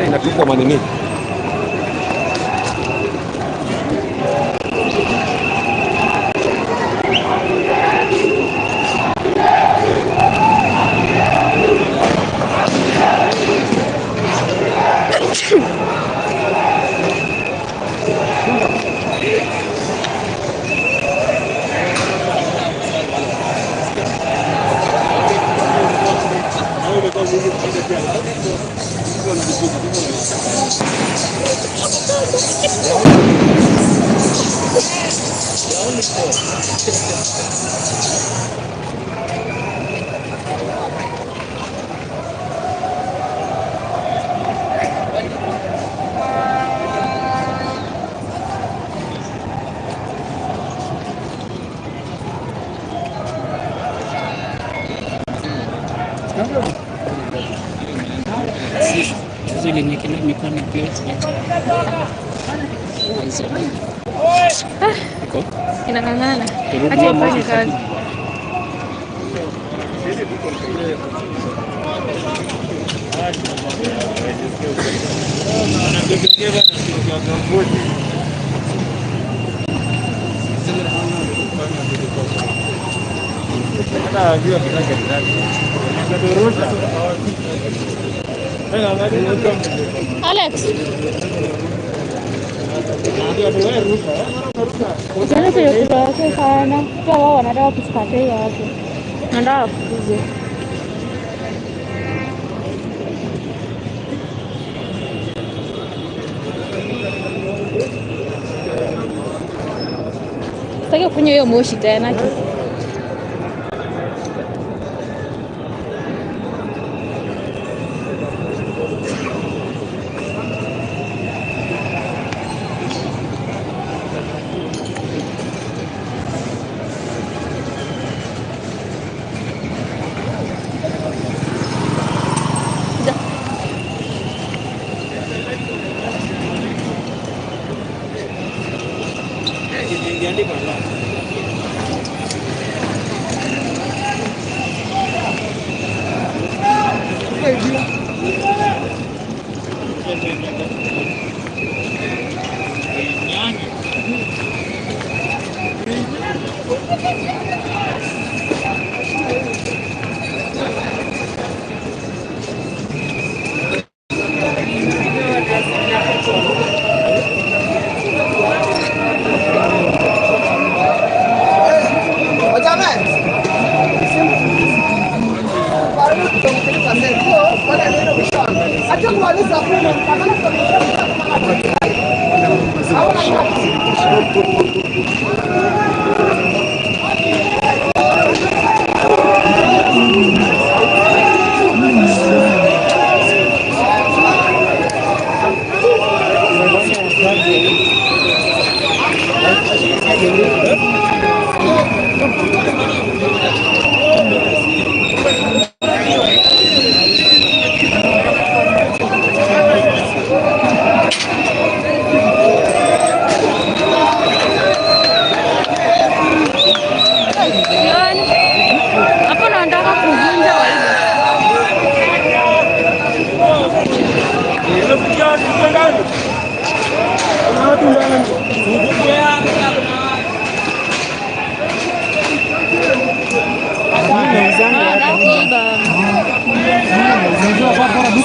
Inapigwa manini. Zile nyekina mikono plate. Inang'ang'ana. Acha ifanye kazi. Alex. Jana tulikuwa sana. Kwa wao wanataka kusikate hapo. Ndio kufuze. Sitaki kunywa hiyo moshi tena.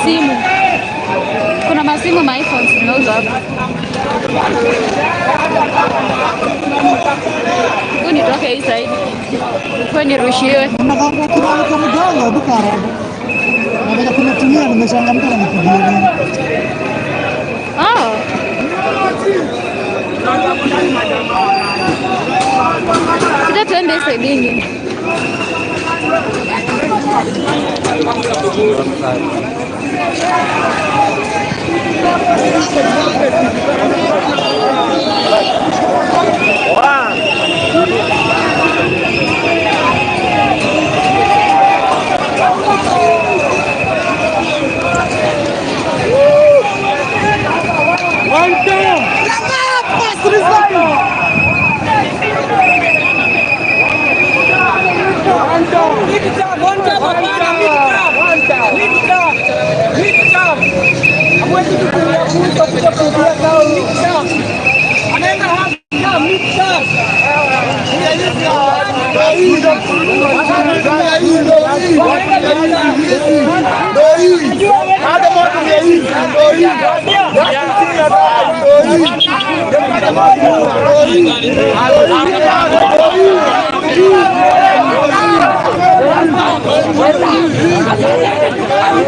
Simu. Kuna masimu ma iPhones zinauzwa hapa. Nitoke hii side. Kwa nirushiwe. Mganga duka. kunatumia nimeshangaa mtu ananipigia nini? Sija tuende saidini.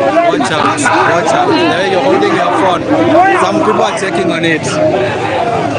Watch out. There you're holding your phone. Some people are checking on it.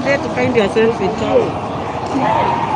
To find yourself in town.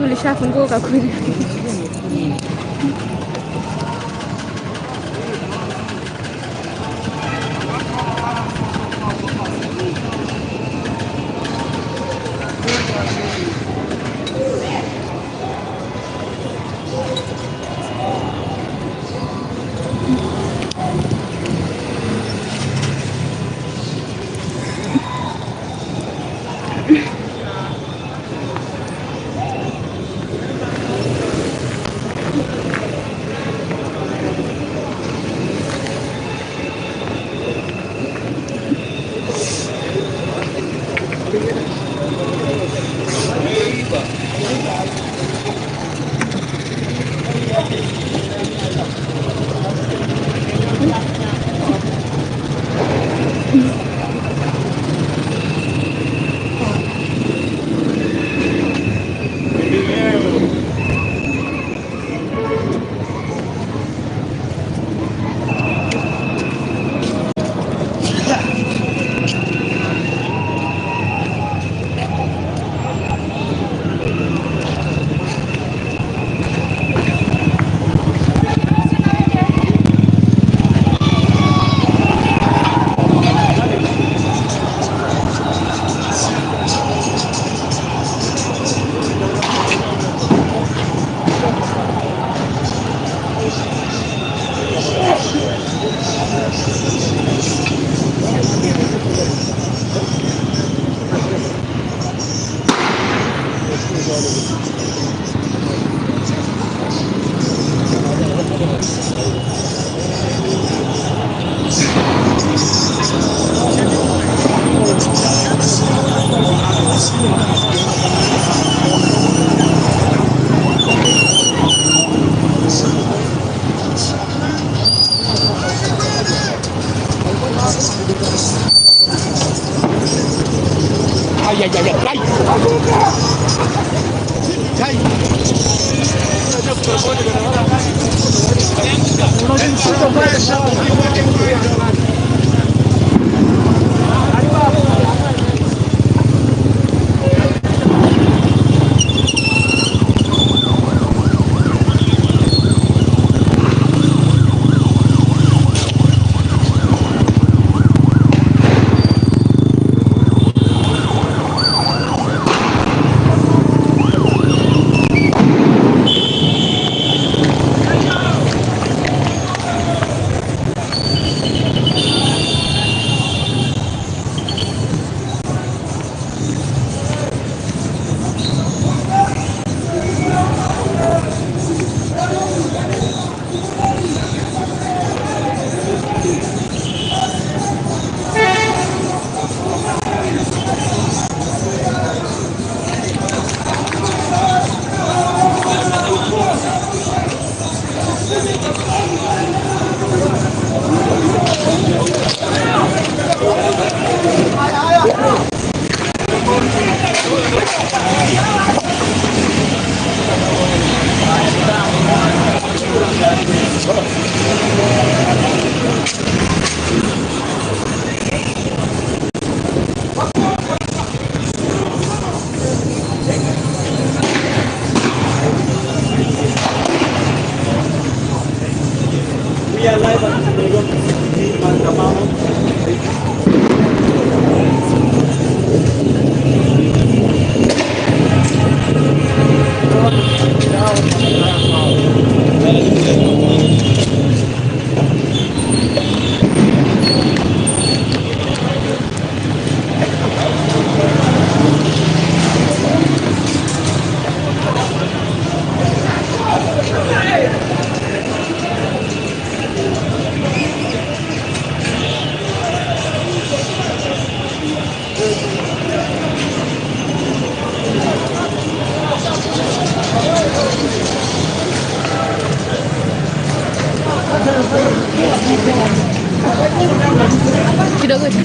Ulishafunguka kweli. Ay, ay, ay, ay. Ay. Kidogo tu.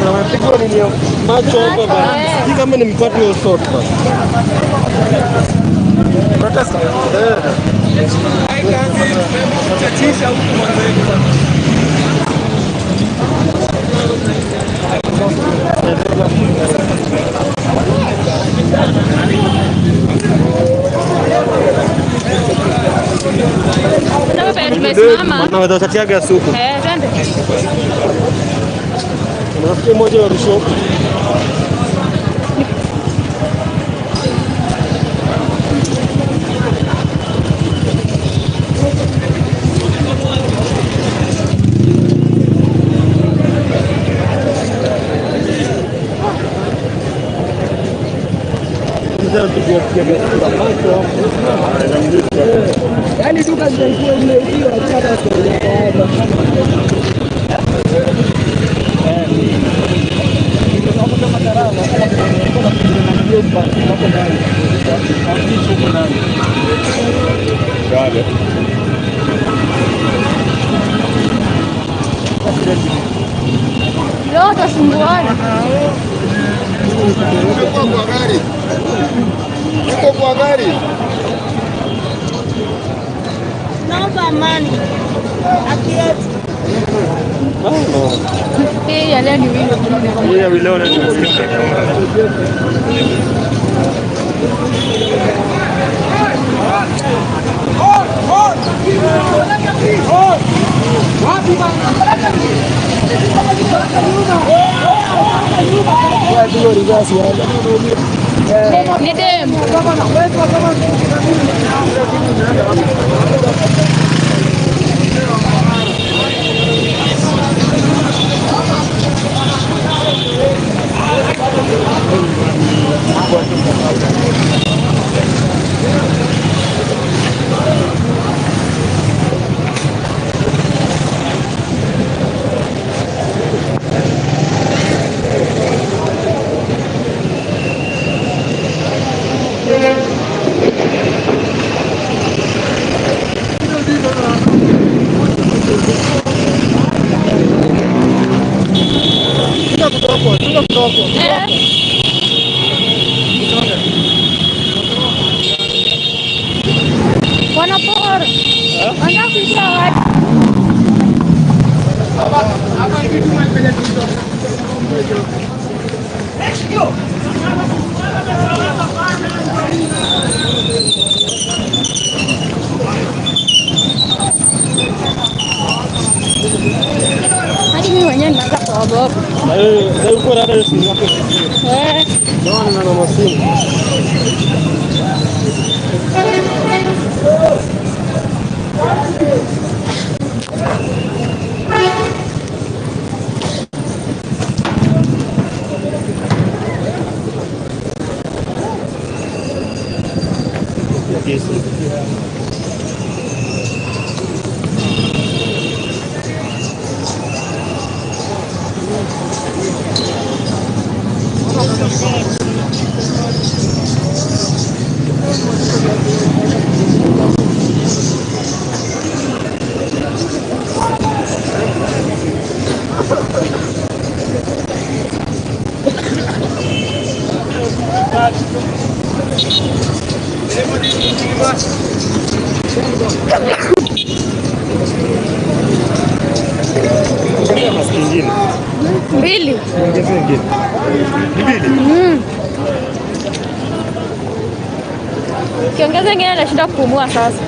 Napigwa nini macho hapa bana. Hii kama ni mpate hiyo sort bana. Protest. Chatisha huko mwanzo. Tumesimama. Naweza utatiaga supu. Twende. Nafikiri moja ya rusho. Yaani duka zilikuwa zimeibiwa hata Leo tutasumbuana. Uko kwa gari. Naomba amani. Akieti. Hii ya leo ni wingi. Hii ya leo ni wingi. Wapi bana? Ni dem. Wanapor. Wanapisa watu. Hadi mimi mwenyewe ninaanza kuogopa. Leo uko rada simu yako. Naona na masimu. Mbili. Kiongeza ingine anashinda kupumua sasa.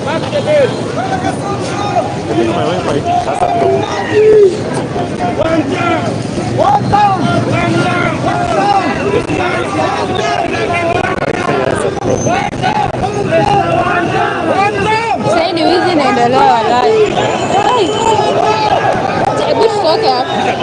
Sasa ni wizi inaendelea walai. Hebu tutoke hapa.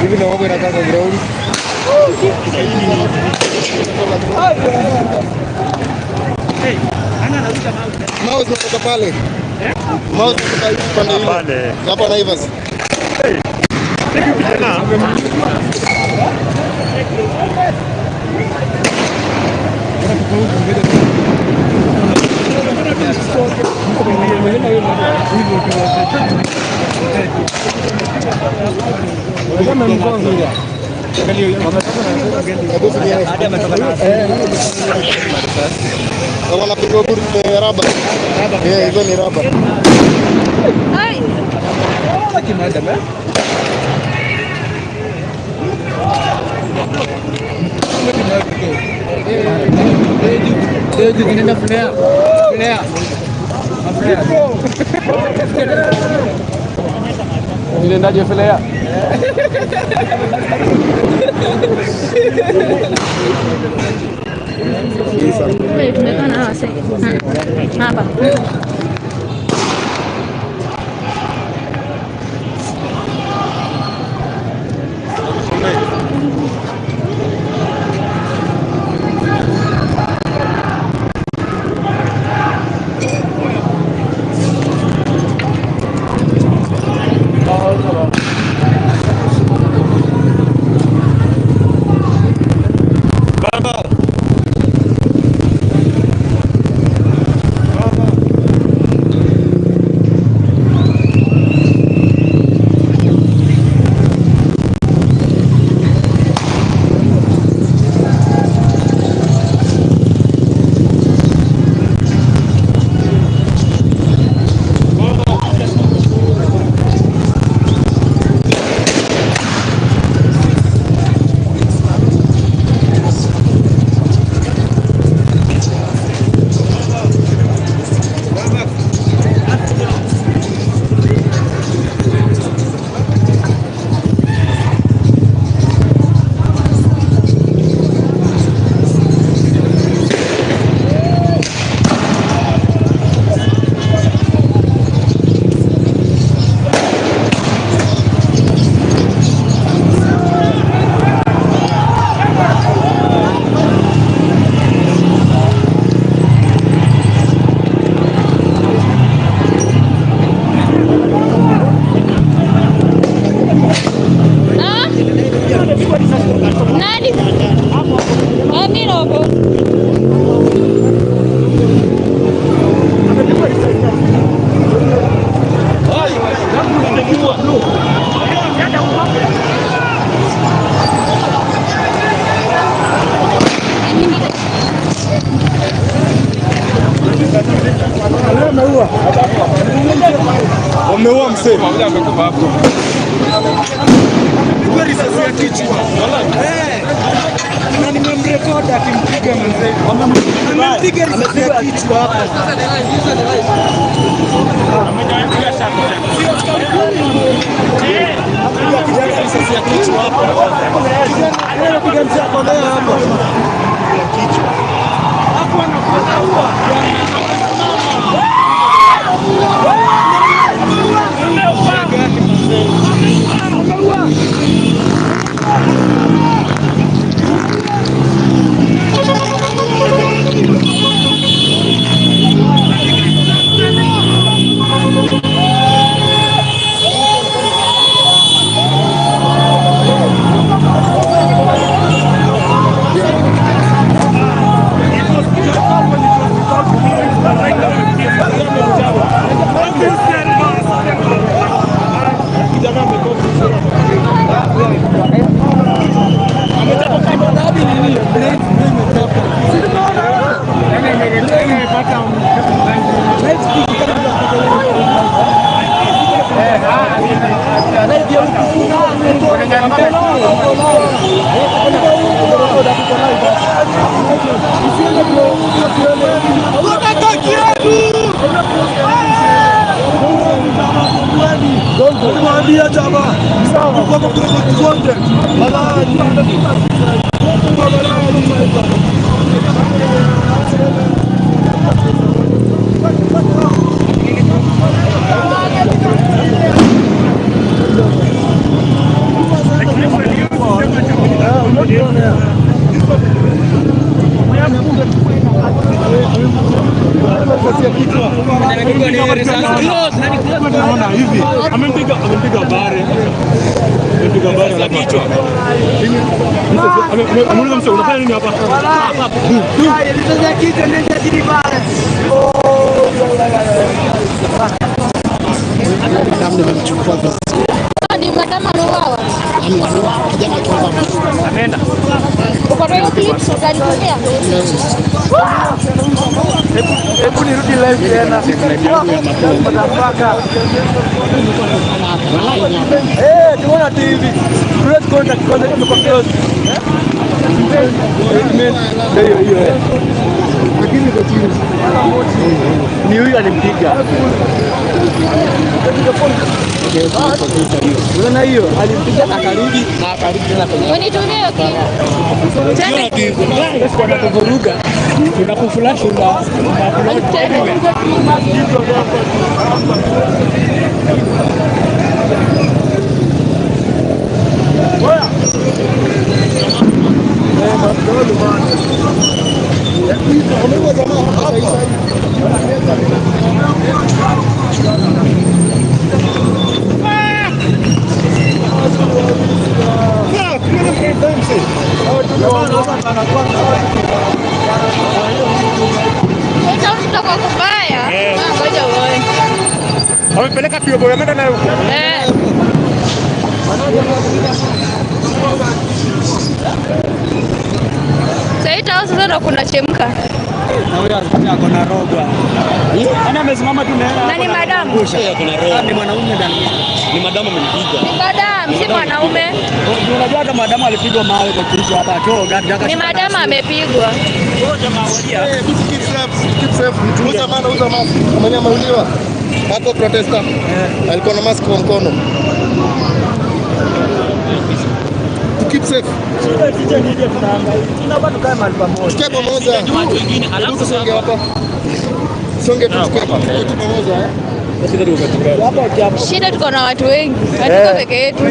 Hivi na mambo inakaa kwa ground. Mouse natoka pale. Mouse natoka pande ile. Hapa Naivas. Wanapiga burudi raba. Hizo ni raba. Hai. Nilendaje flea? Tumekaa na wase. Hapa. Nani? Mimi robo. Wameua msee. Na nimemrekodi akimpiga mzee. Amempiga risasi ya kichwa hapa. Amepiga risasi ya kichwa hapa. Anapiga mzee kwa leo hapa. Kichwa. Hapo anakuwa. Mwambia jamaa. Sawa. Kwa content. Hivi amempiga bare la kichwa. Amuuliza msio unafanya nini hapa? Ni madama wao. Ameenda. Uko na hiyo clip sasa ndio. Hebu nirudi live tena. Tuona TV. Close contact kwa close. Hiyo. Lakini kwa chini. Ni huyu alimpiga. Unaona hiyo alimpiga akarudi tena penye. Wanitumie hiyo clip. Sasa tunakuvuruga. Tunakuflash una wamepeleka pio boy ameenda nayo huko. Sasa ndo kuna chemka. Na huyo ako na rogwa. Ana amesimama tu na. Na ni madamu. Ni mwanaume ndani. Ni madamu amenipiga. Ni madamu, si mwanaume. Unajua hata madamu alipigwa mawe kwa kichwa hapa choo gari yake. Ni madamu amepigwa. Keep safe. Uza mask. Mwenye ameuliwa. Hapo protester. Alikuwa na mask kwa mkono. Keep safe. Tunabaki kama mahali pamoja. Tukae pamoja. Watu wengine alafu songe hapa. Songe tukae pamoja. Shida tuko na watu wengi. Hatuko peke yetu.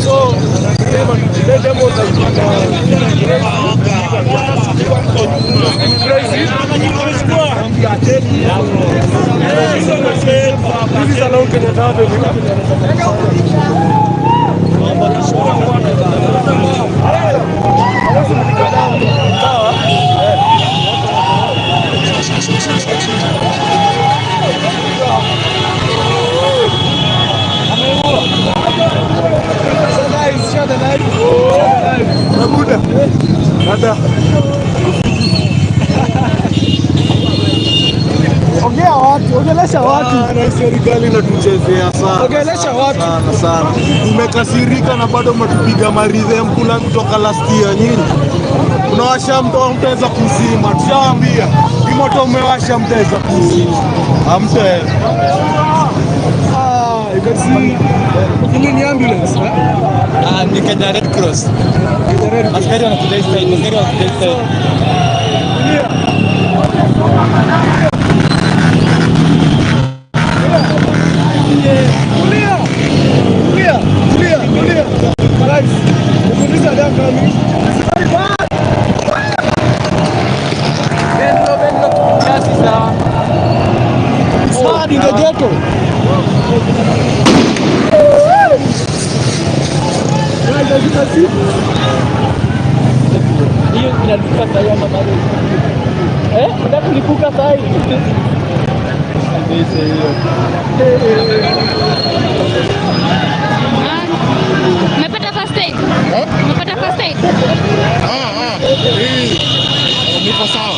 So let them out ongea watu, ongelesha watu. Serikali inatuchezea sana. Ongelesha watu sana. Tumekasirika na bado mtupiga maridhe mkula kutoka last year nyinyi. Unawasha mto mtaweza kuzima. Tushaambia. Hii moto umewasha mtaweza kuzima. Hamtaweza. you can see ni ambulance, Ni Kenya Red Cross. Askari wanatudai side. Clear. Guys, the police are there coming. In the ghetto. Guys, as you can see. Hiyo inalipuka sasa hivi bado. Ndio kulipuka sasa hivi. Umepata first aid? Umepata first aid? Nipo sawa.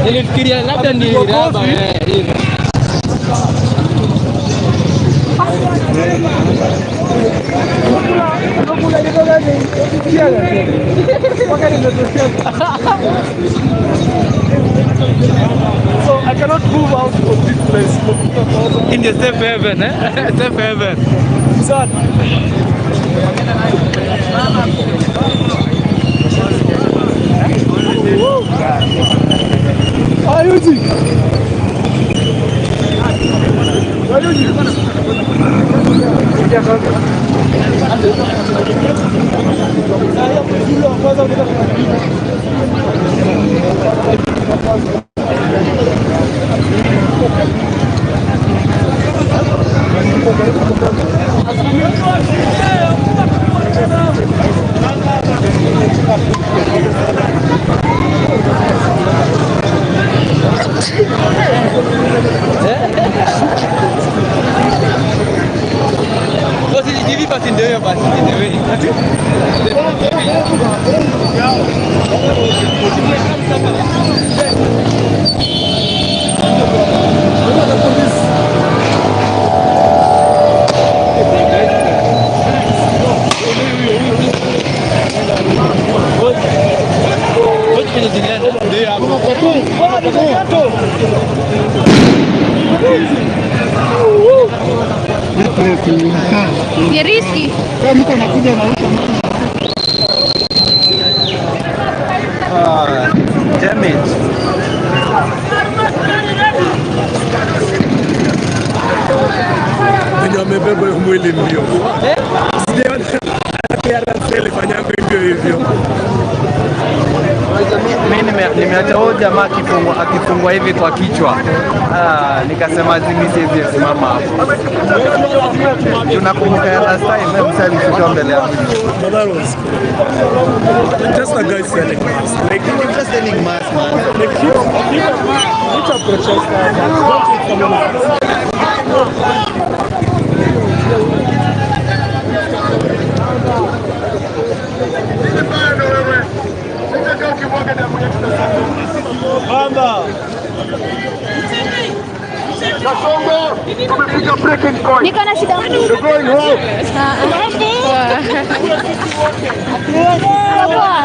Nilifikiria labda ni raba hivi. So I cannot move out of this place. In the safe haven, safe haven. Sad. Ayuji. basi ndio hiyo basi ndio hiyo. Ni riski. Mtu anakuja na huko. Damage. Ndio amebeba mwili mbio. Sio fanya hivyo. Mimi nimeacha huyo jamaa akifungwa hivi kwa kichwa. Nikasema zimi siwezi simama hapo. Tunakumbuka last time msali alishika mbele yangu. Just a guy selling masks. Like you're just selling masks, man. Like which are protesters? Niko na shida. You're going home.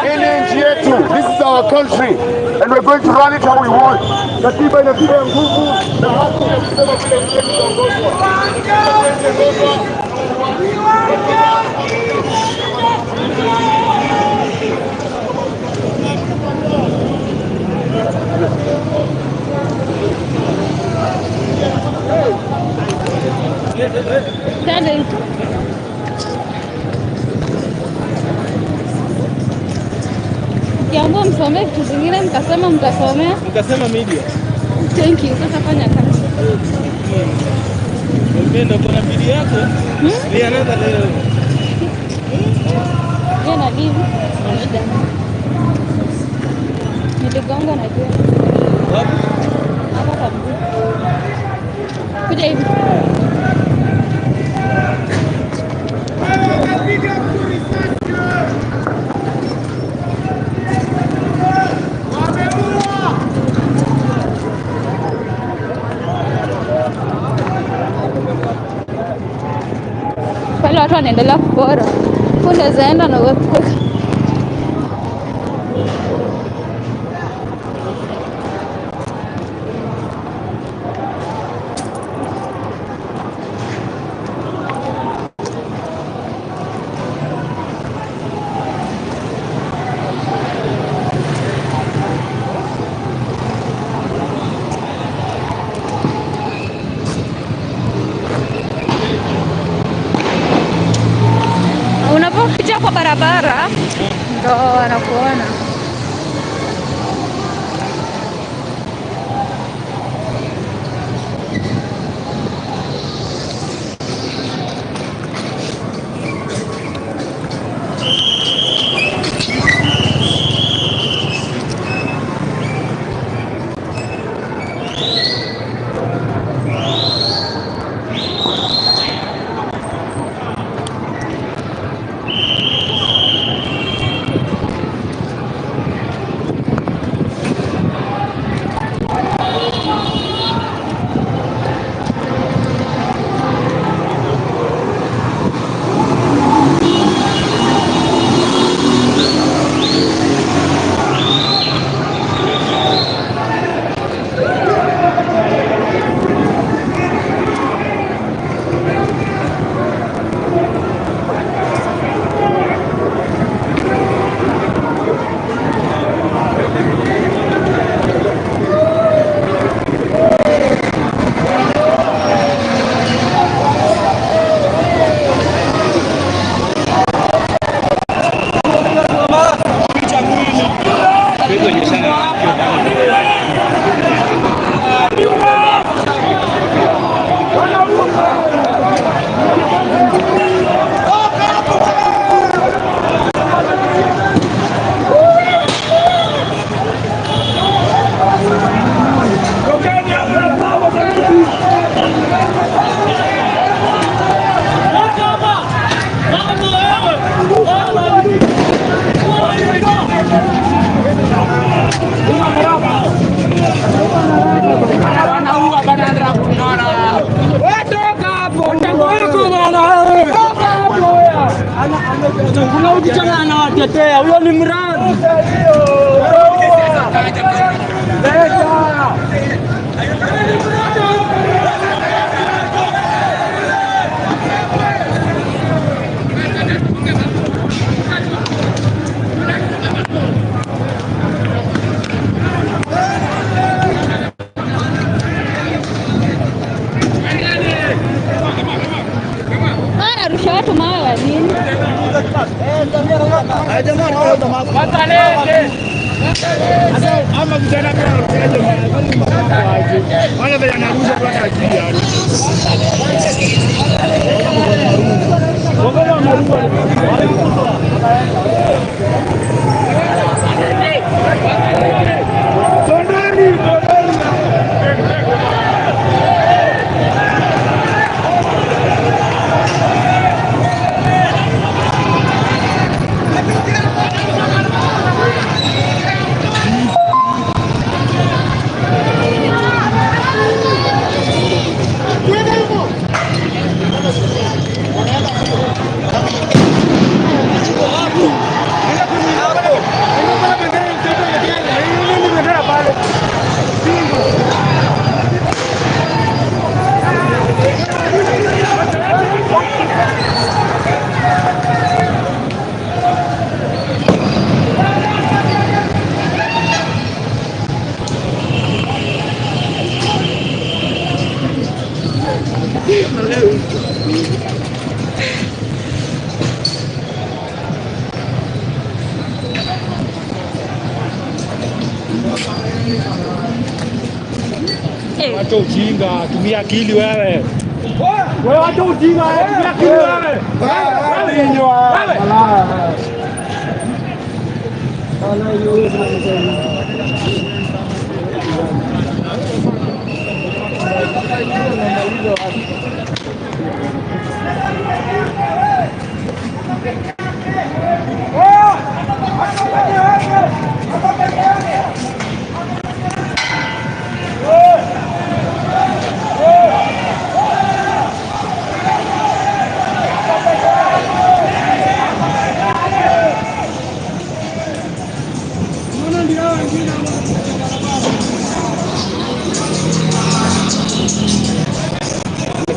Hii ni nchi yetu. This is our country and we're going to run it how we want. Katiba inatiba ya nguvu na haki ya kusema vile tutaongozwa. Dada. Kiambo msomee vitu zingine mkasema mtasomea. Mkasema media. Thank you. Sasa fanya kazi. Mpenda kuna bidii yako. Ni anaanza leo. Yeye na bibi. Shida. Niligonga na jua. Wapi? Hapa kabisa. Kuja hivi. Pale watu wanaendelea kupora. Unaweza enda na wewe. Unapopita kwa barabara ndo wanakuona. Unajichanganya huyo ni mradi. Anarusha watu mawe nini? Wacha ujinga, tumia akili wewe. Wewe wacha ujinga, tumia akili wewe.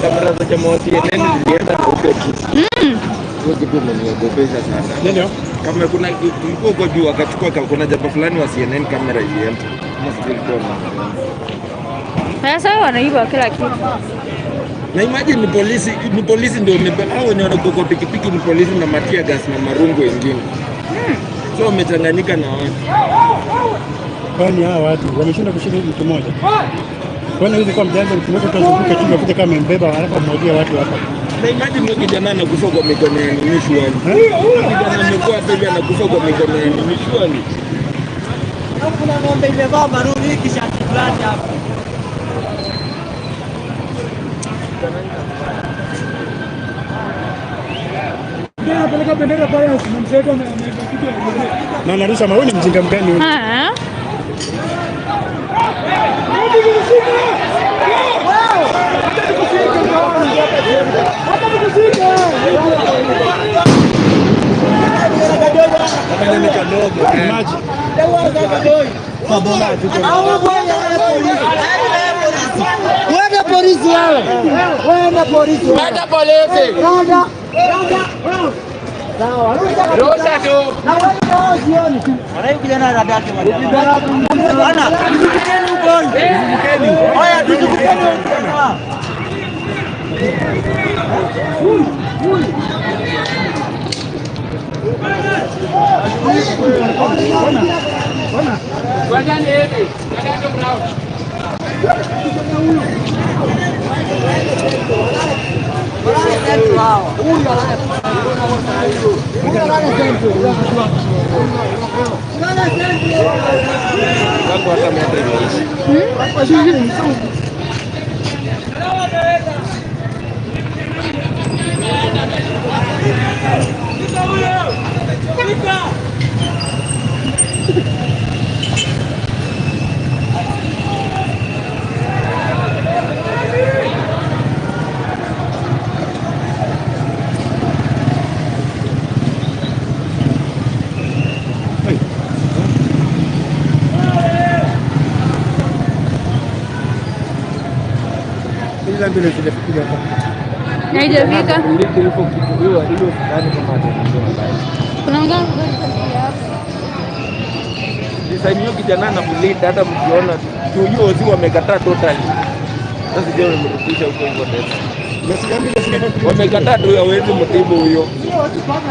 Kamera za chama wa CNN zilienda huko tu. Hiyo kitu imeniogopesha sana. Ndio. Kama kuna tulikuwa huko juu akachukua kuna jambo fulani wa CNN kamera ilienda. Kama sijui ilikuwa Sasa wanaiba kila kitu. na imagine ni polisi ndio hao wenye wanakuwa pikipiki ni polisi na matia gas na marungu wengine. So wamechanganyika na watu. Kwani hawa watu wameshinda kushinda mtu mmoja. Kwani hizi kwa mjanja mtu mmoja tutazunguka chini kuja kama mbeba haraka mmoja watu hapa. Na imagine mmoja kijana anakufa kwa mikono ya mishwani. Kijana amekuwa baby anakufa kwa mikono ya mishwani. Kuna ng'ombe imevaa maruni kisha fulani hapa. Anapeleka bendera pale na mzee na anarusha maoni mjinga mgani huyu? Wenda polisi wewe. Wenda polisi. Wenda polisi. Sawa. Rosa tu. Na wewe jioni tu. Wanaikuja na radaki bwana. Bwana, tukeni huko. Haya tukeni. Haijafika. Kuna ngani Design hiyo kijana na bullet hata mkiona tu hiyo zi wamekataa totally. Sasa je, wamrudisha huko hivyo tena. Wamekataa tu hawezi mtibu huyo.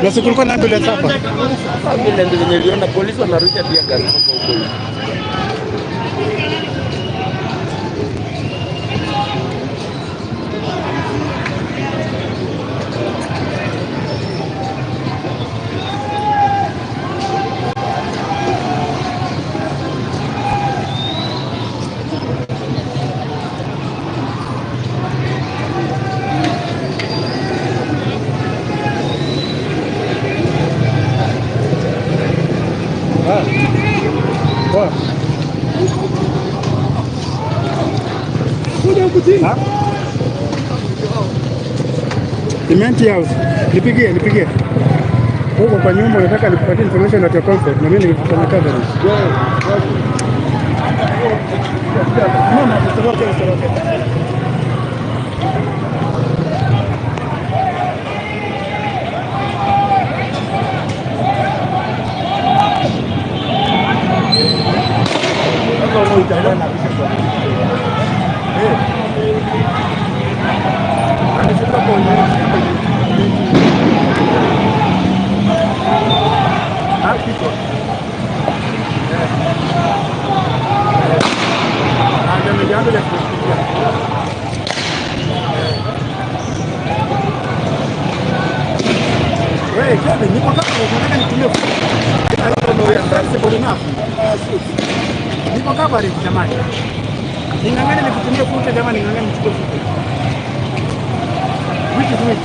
Na siku kulikuwa na ambulance hapa. Ambulance zenye niliona polisi wanarusha pia gari huko. Cement house. Nipigie. Huko kwa nyumba nataka nikupatie information at your comfort na mimi nikufanya coverage. Mama, usitoke. Niko kabari jamani. Ningangane nikutumie futa jamani, ningangane nichukue futa. Which is which?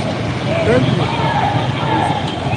Thank you.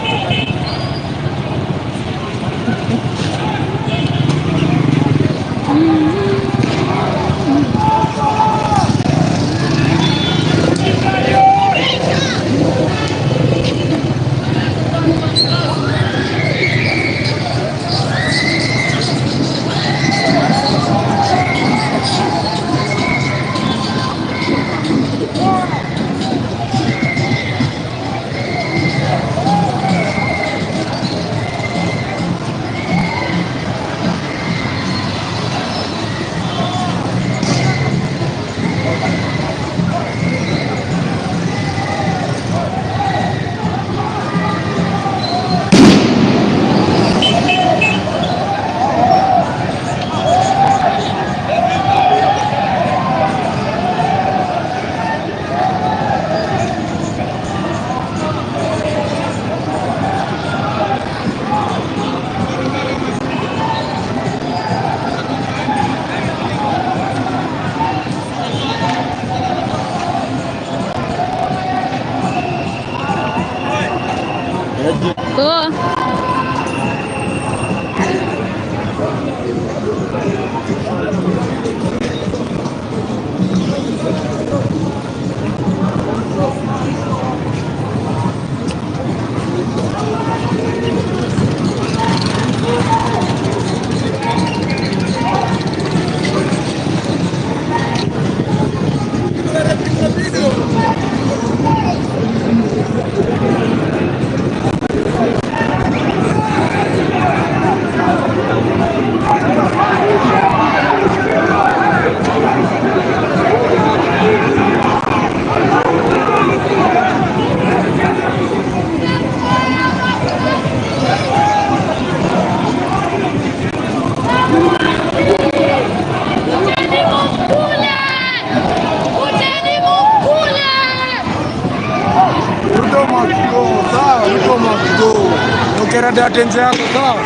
Ukienda atenzi yako sawa.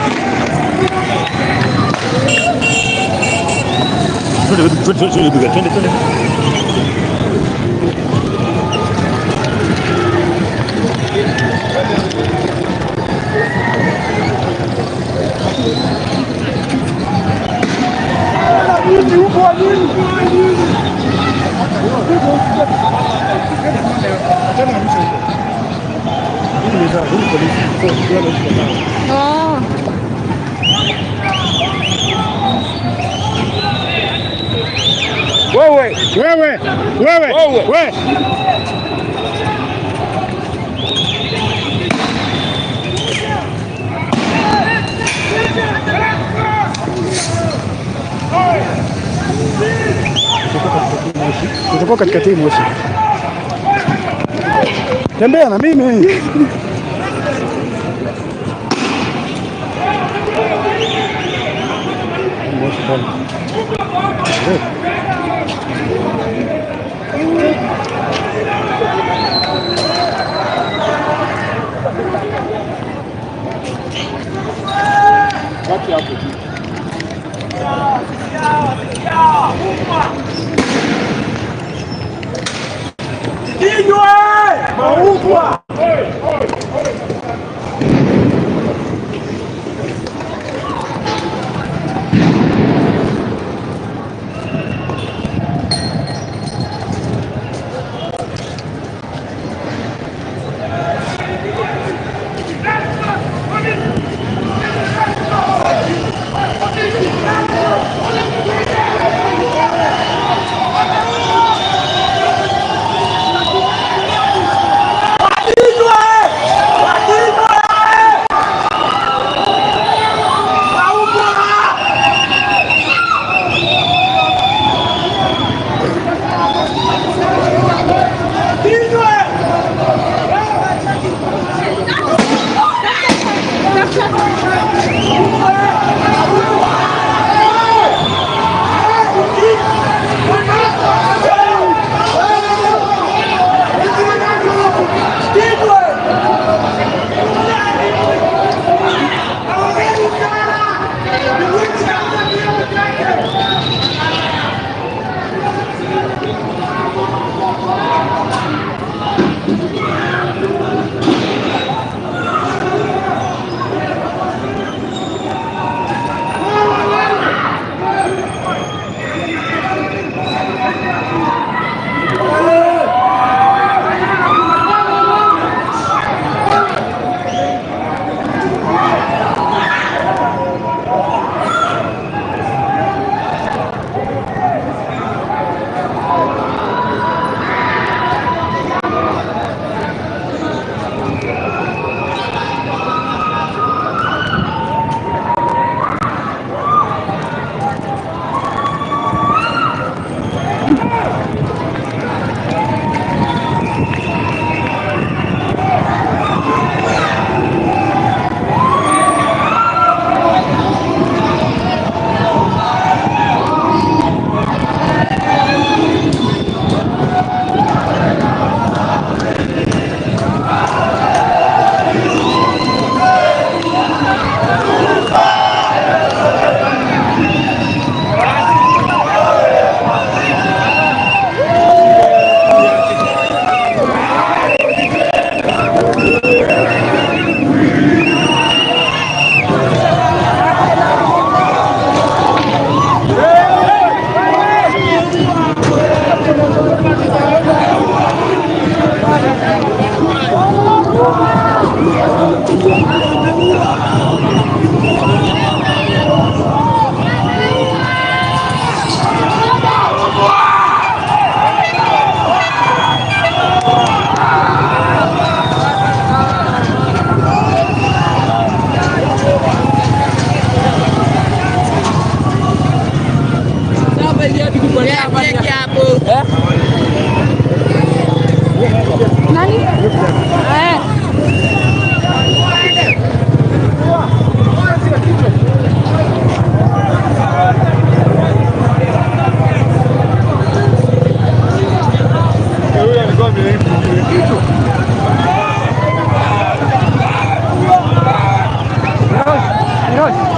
Twende. Wewe. Utakuwa katikati Moshi. Tembea na mimi. Moshi bwana. Wapi hapo? Kinywa! Maubwa! Nani?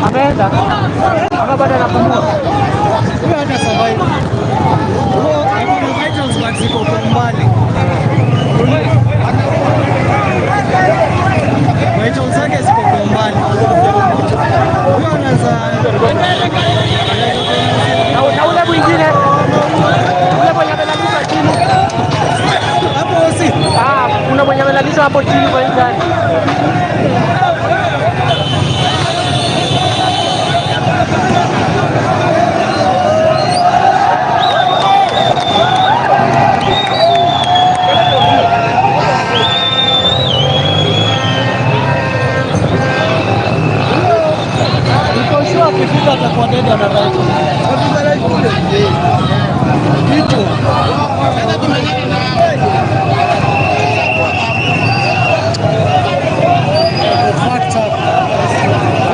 Ameenda. Ama bado anapumua. Huyo hata survive. Huyo ana vitals but ziko kwa mbali. Vitals zake ziko kwa mbali. Huyo anaweza Na ule mwingine. Ule mwenye amelalisha chini. hapo si. Kuna mwenye amelalisha hapo chini kwa ndani. Akifika atakuwa dede na right. Kitu.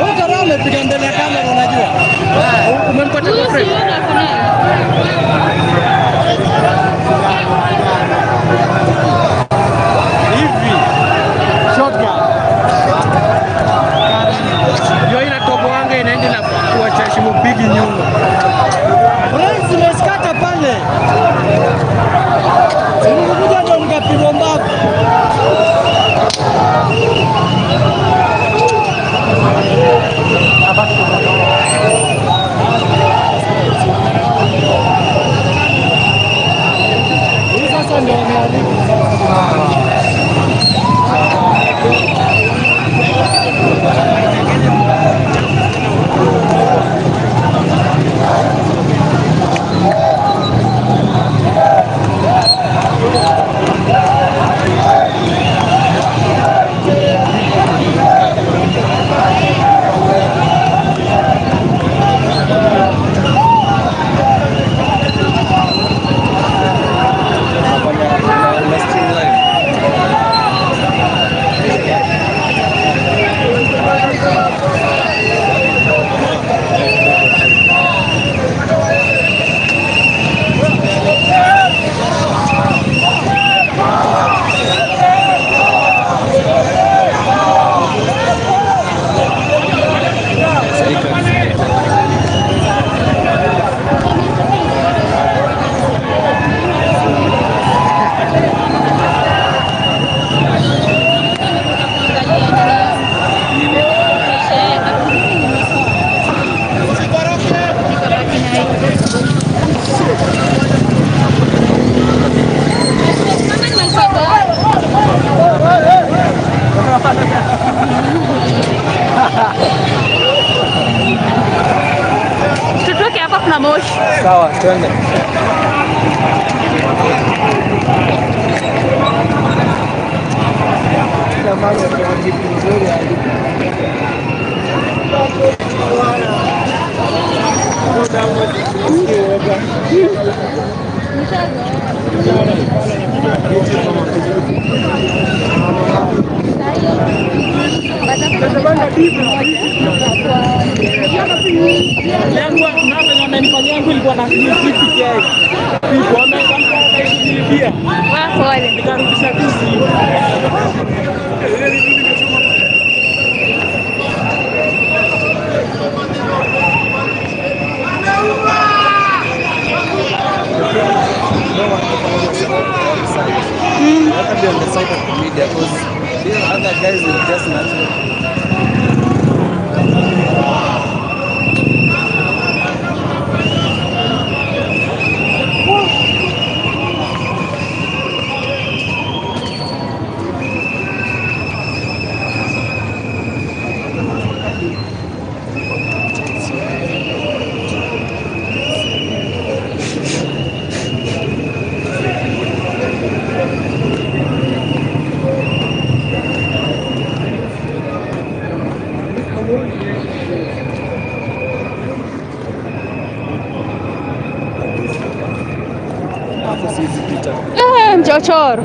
Wewe umepiga mbele ya kamera unajua? Umempata kwa frame. Hivi. Shotgun. Inaenda na kuacha shimo bigi nyuma. Friends zimeskata pale. Nilikuja ndo nikapigwa mbavu. Hii sasa ndio imeharibu sasa. Tutoke hapa kuna moshi. Sawa, twende. Yangu ilikuwa na nikarudisha tusi. Have to be on the side of the media because these other guys will just naturally. hizi picha. Mchochoro.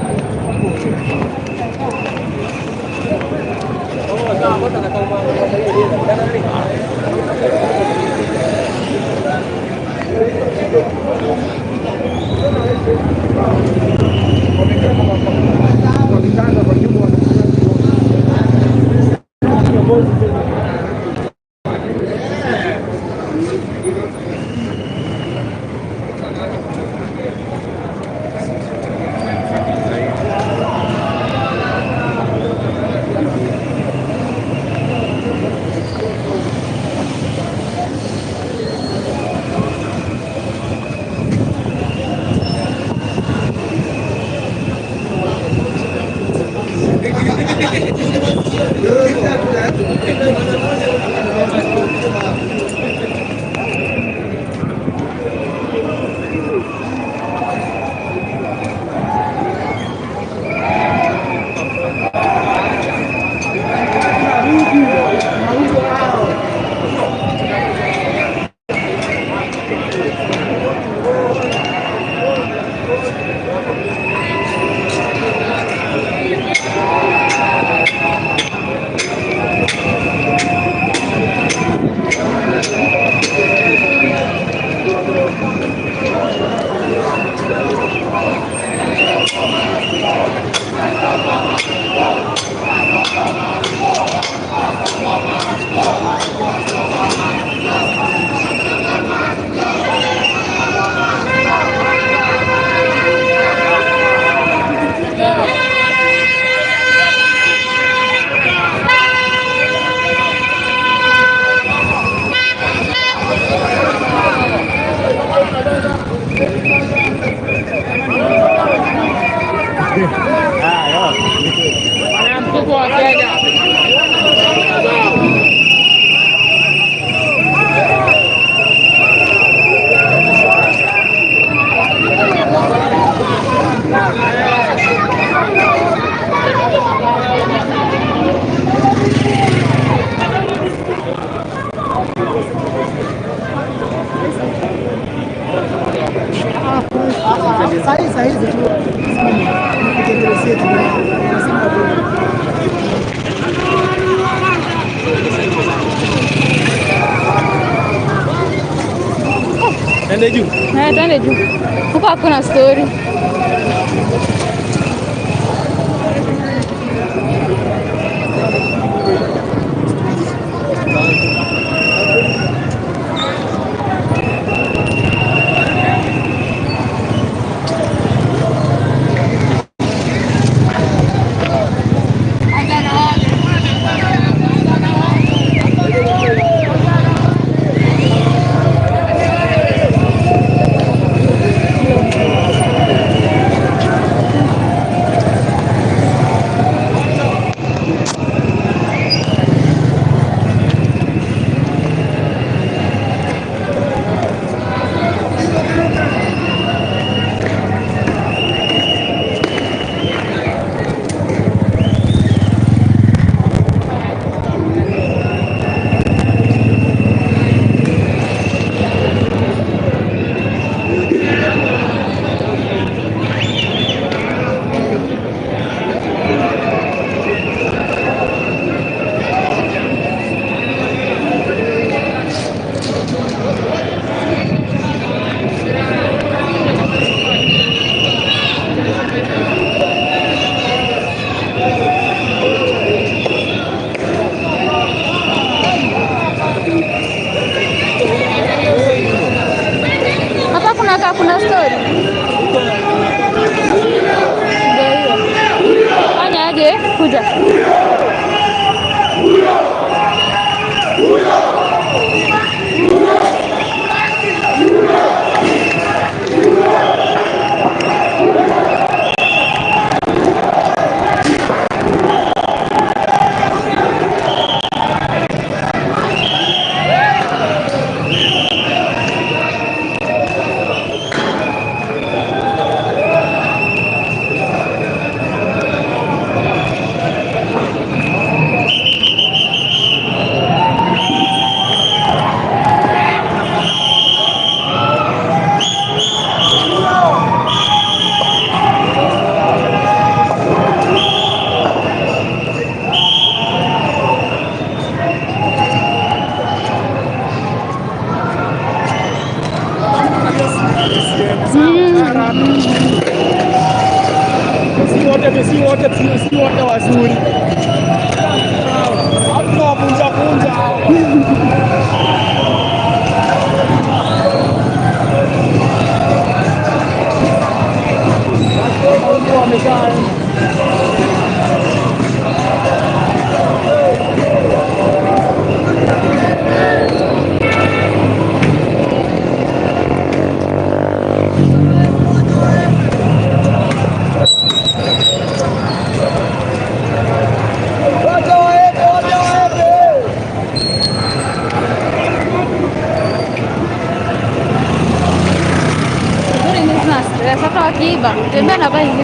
Twende juu. Twende juu. Huko hakuna story. Kuna story. Fanya aje kuja. Si wote wazuri. Hapo wavunja vunja. Sasa wakiiba tembea na basi.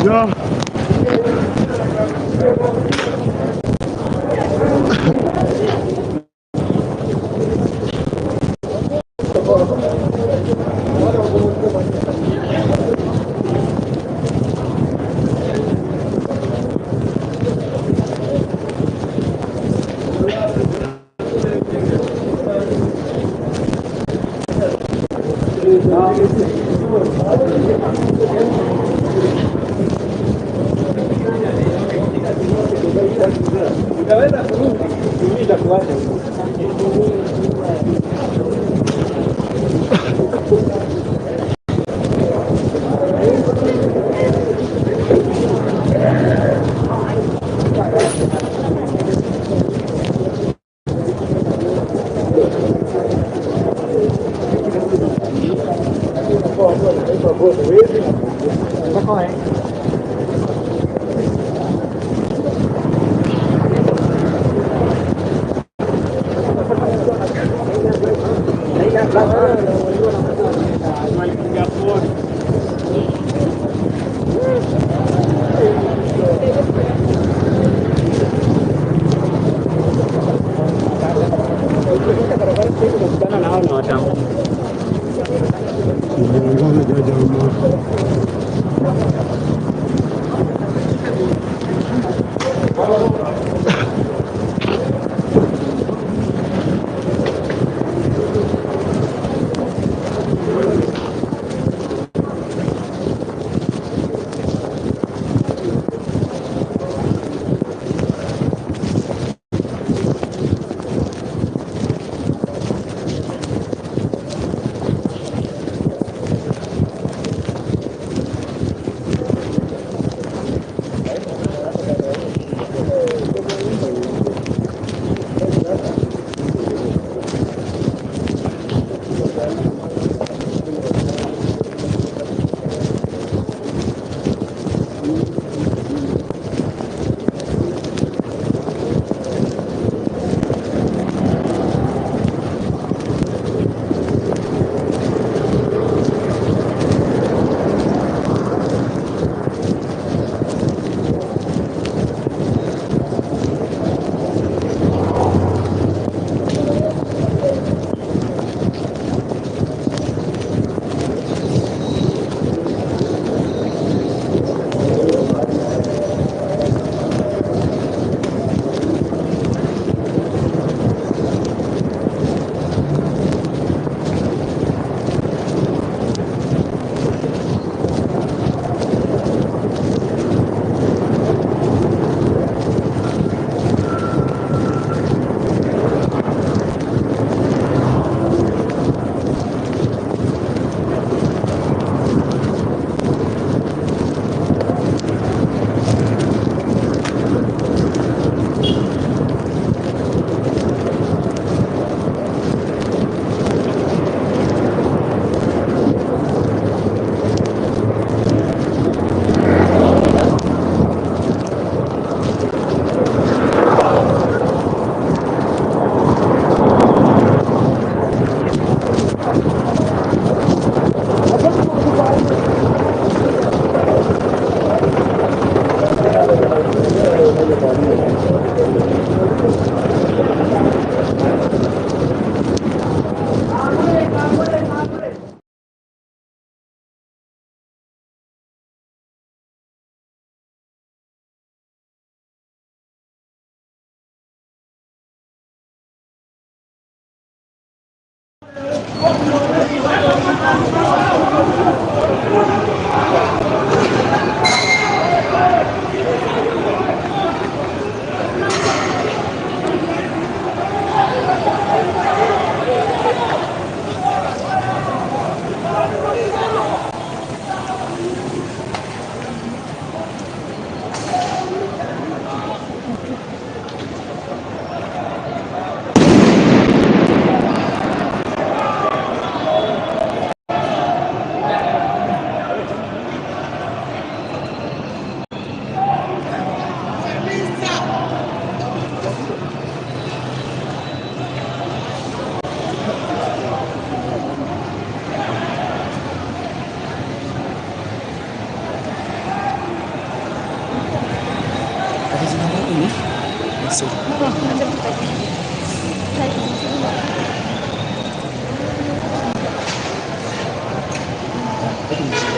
Yeah.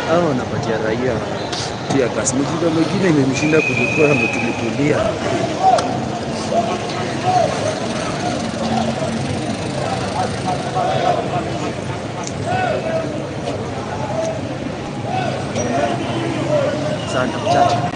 Hao wanapatia raia tia kasi. Mjinga mwingine imemshinda kulikuwa ametulia. sana mchache.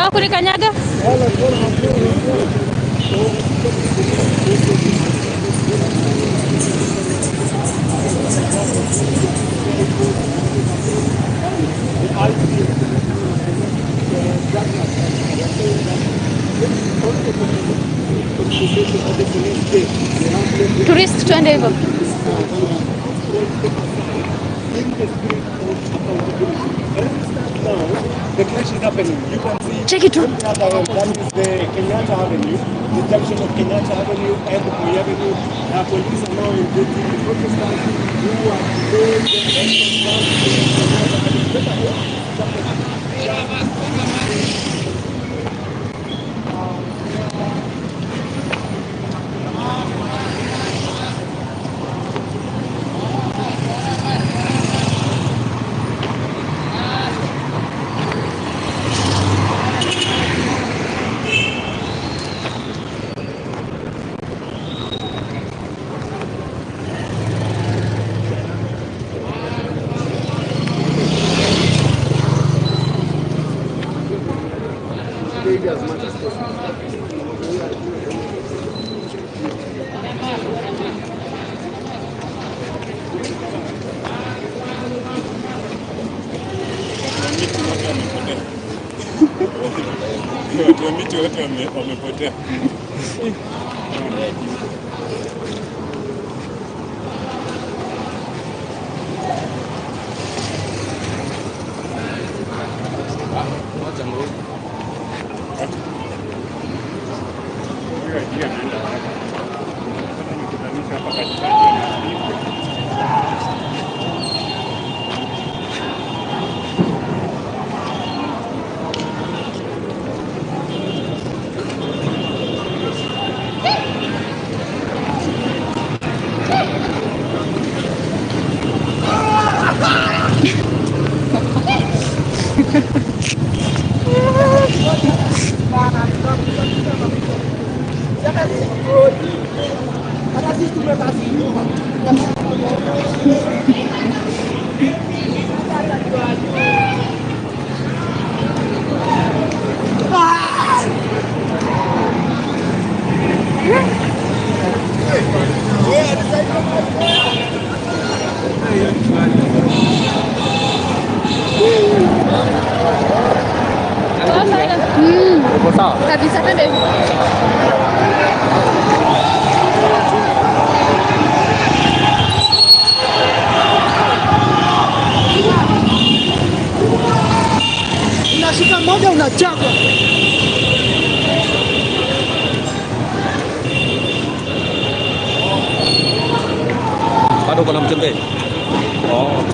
Ndio kunikanyaga. Tourist twende hivyo. The clash is happening. You can see Check it out. that is the Kenyatta Avenue, the junction of Kenyatta Avenue and Moi Avenue. Police are now engaging the protesters who are as much as possible. Miti wote wamepotea. Yeah, Sawa. Kabisa, twende. Unashika moja unachapa. Bado kuna mtembezi. Oh.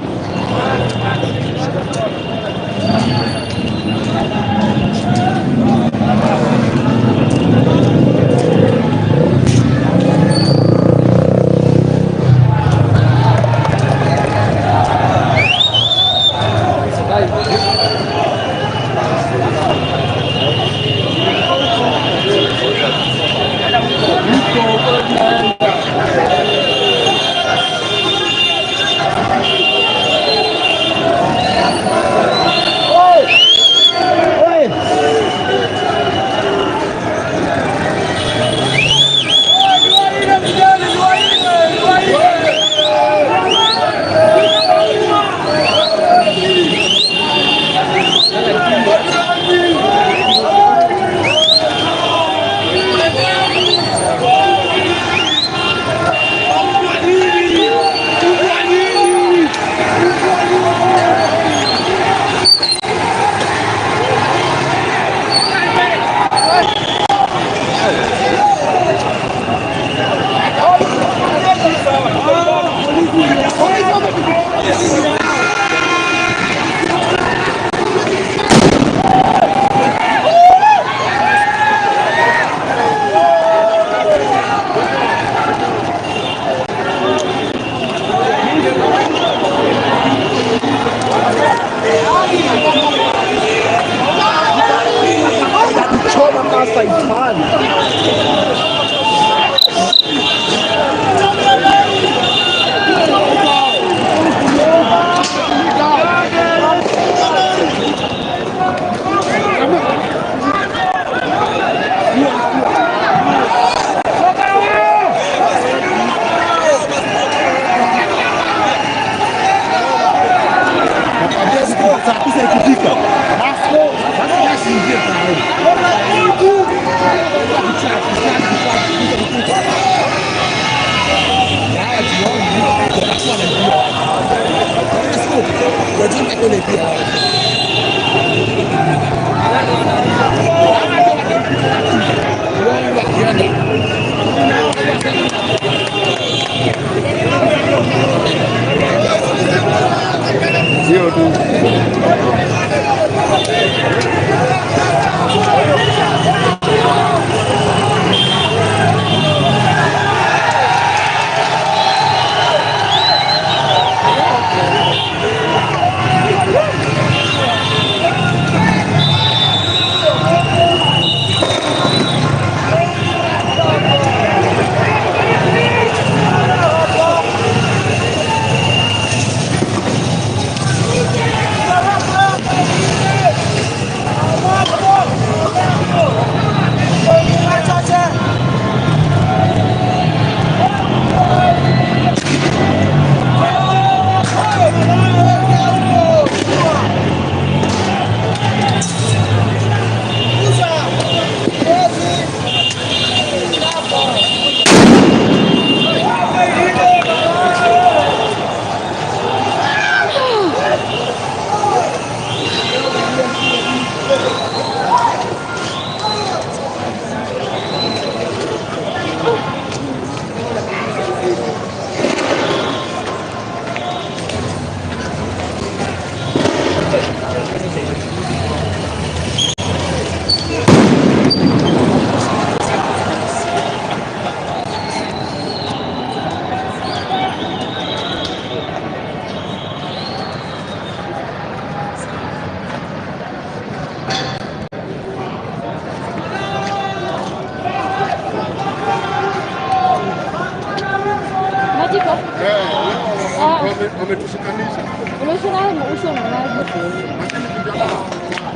wametushikanisha. Umeshona uso na maji.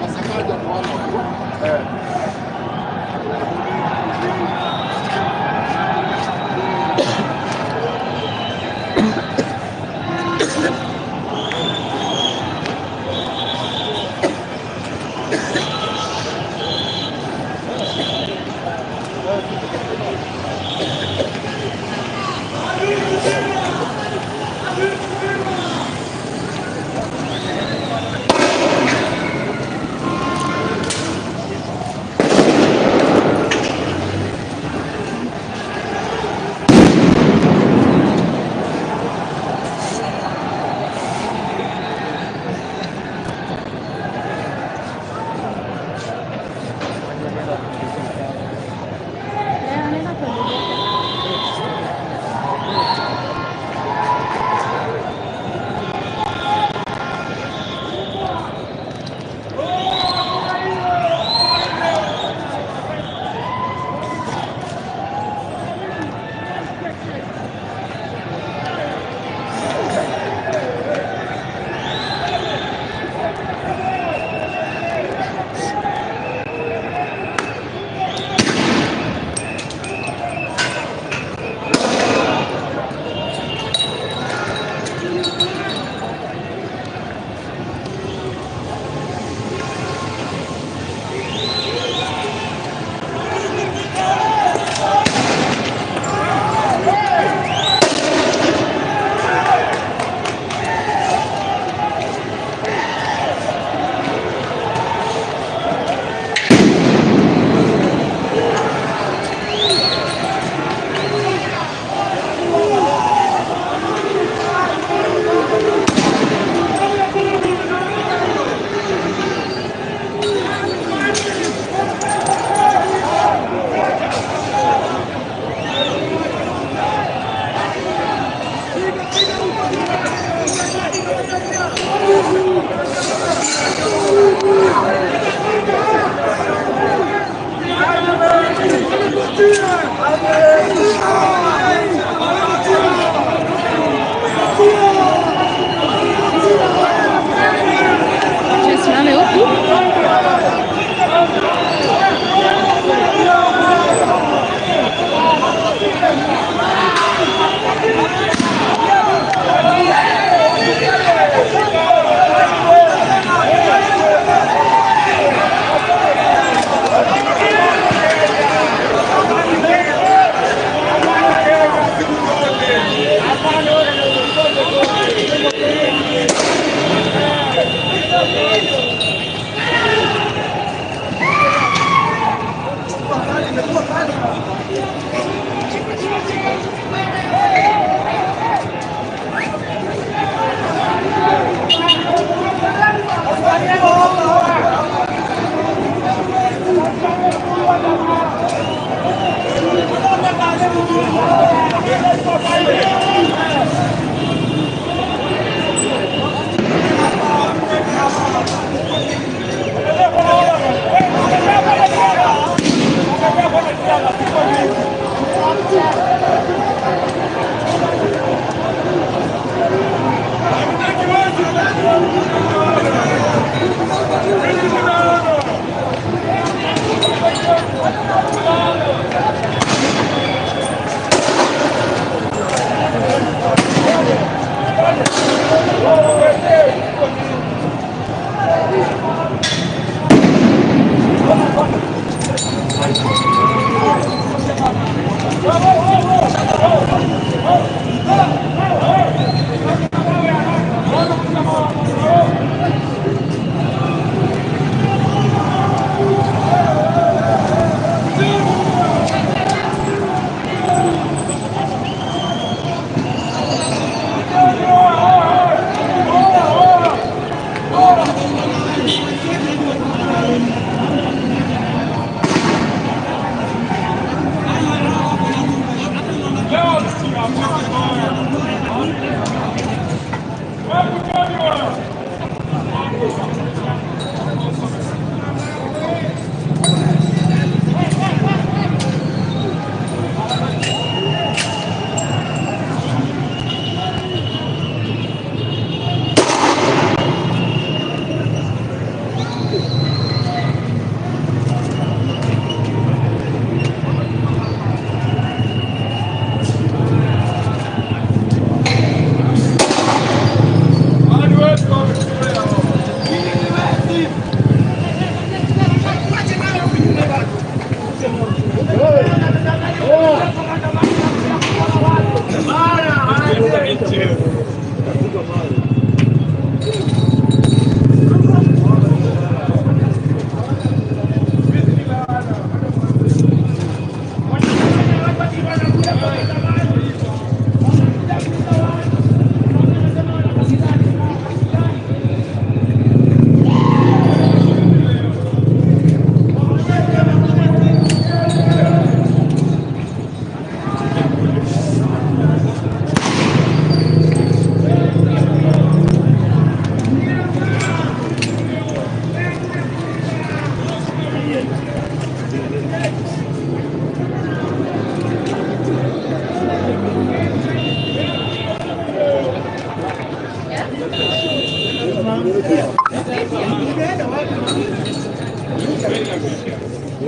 Wasemaje bwana?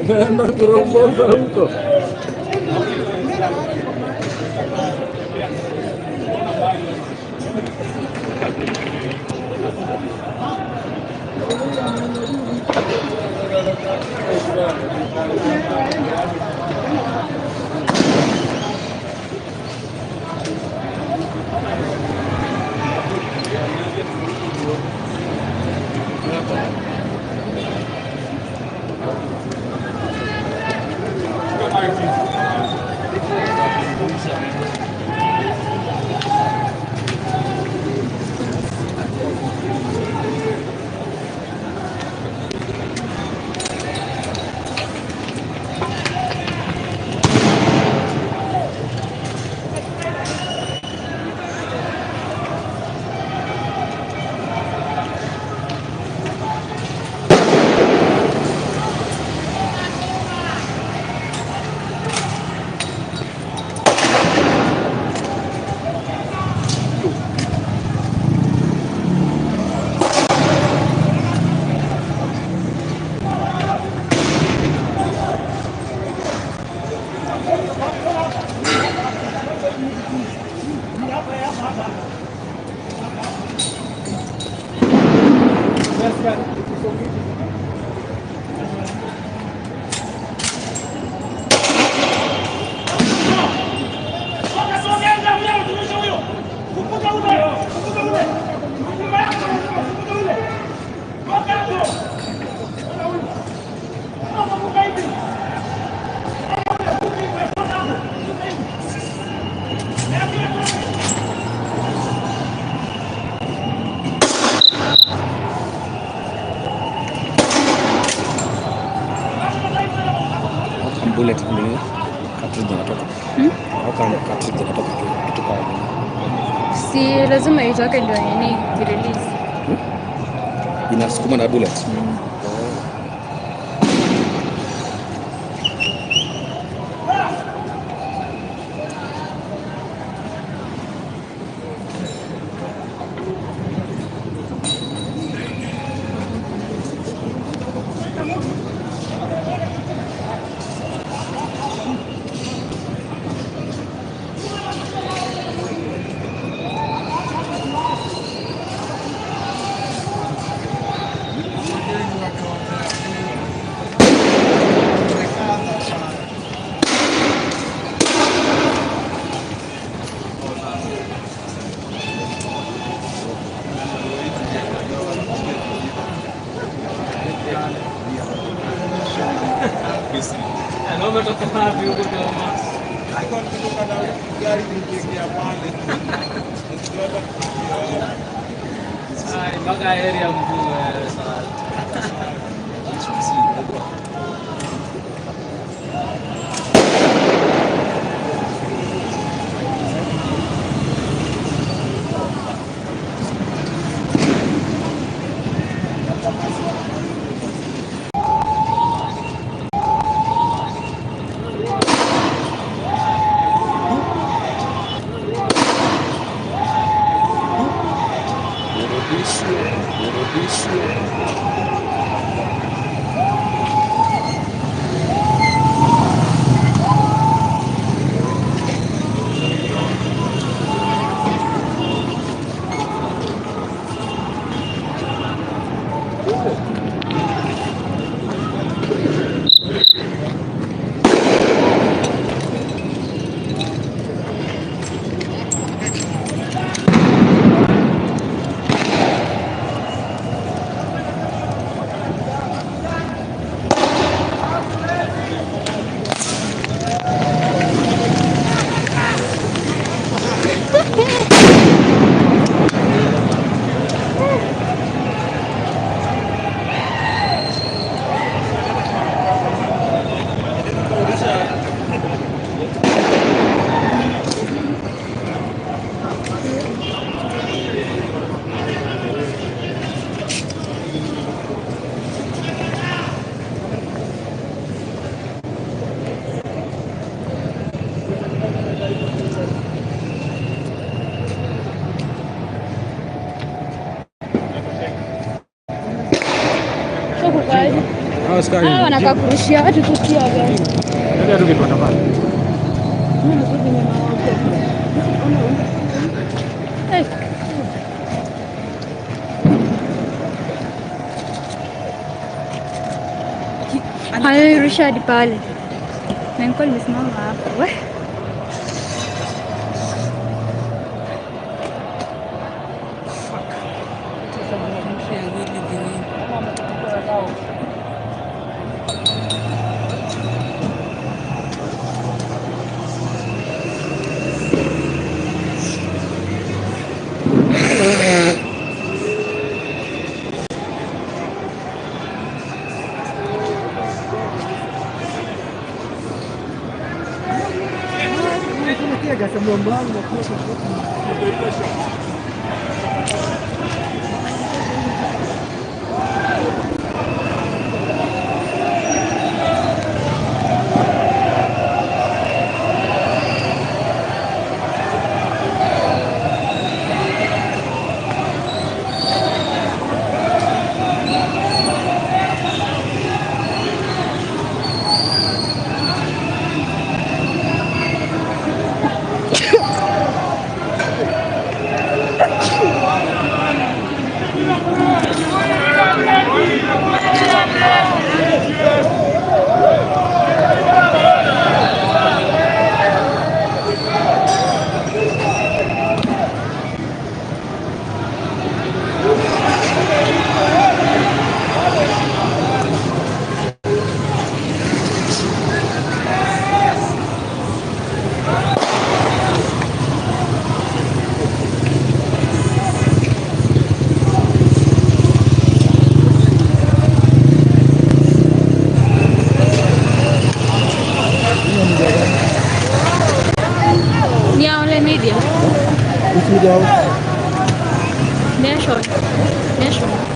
Umeenda kuromboza huko. Bullet ni cartridge inatoka. Au kama cartridge inatoka kitu kwa Si lazima itoke ndio nini release. inasukuma na bullet. Hawa wanakaa kurushia watu kutia gari. Ndio tukipata pale. Alirusha hadi pale. Na nilikuwa nimesimama hapo. media. Which media house? Nation. Nation.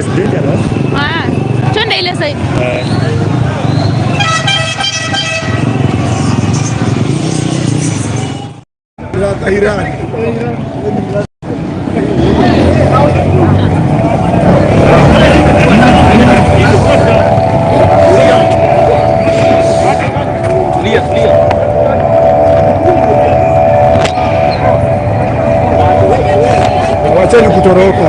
place dangerous. Twende ile side. Iran. Wacheni kutoroka.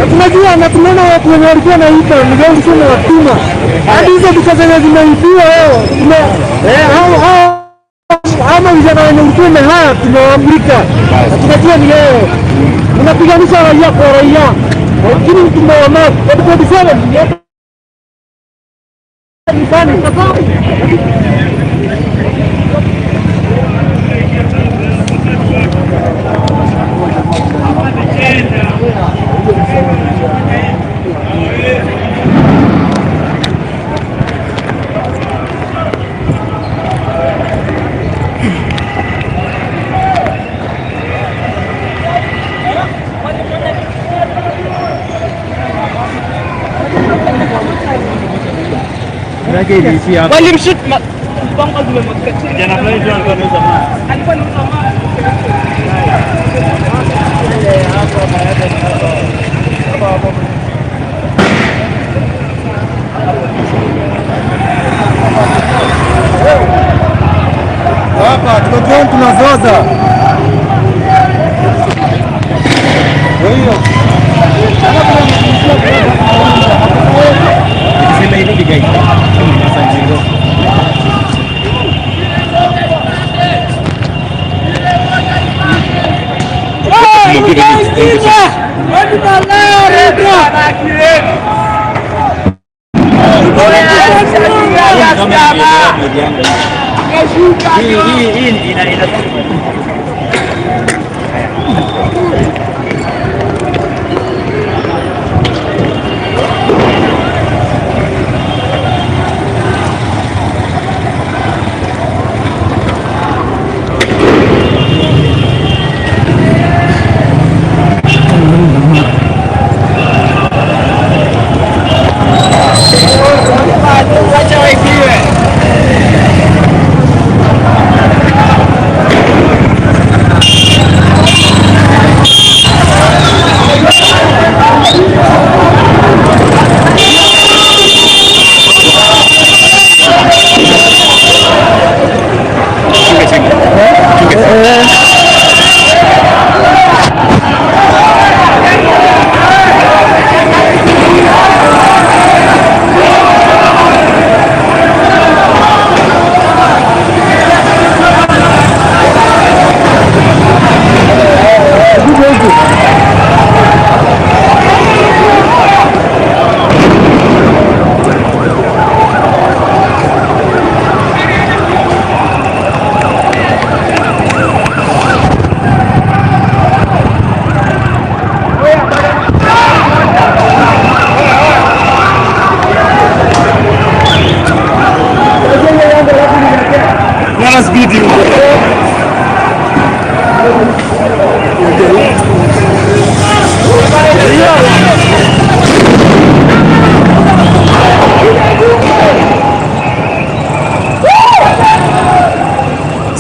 Tunajua na tunaona watu wenye walikuwa na hita ndio ulikuwa watuma hadi hizo duka zenye zimeibiwa ama vijana wenye ulikuwa haya tunawaamrika na tunajua ni leo unapiganisha raia kwa raia, lakini mtu mmoja kwa 27 ni fani walimshoot mpango zimemwagika. Jana fulani tu alikuwa anauza maji. Alikuwa anauza maji. Hapa tuko tunazoza. Hiyo. Sema hivi guys. Speedy.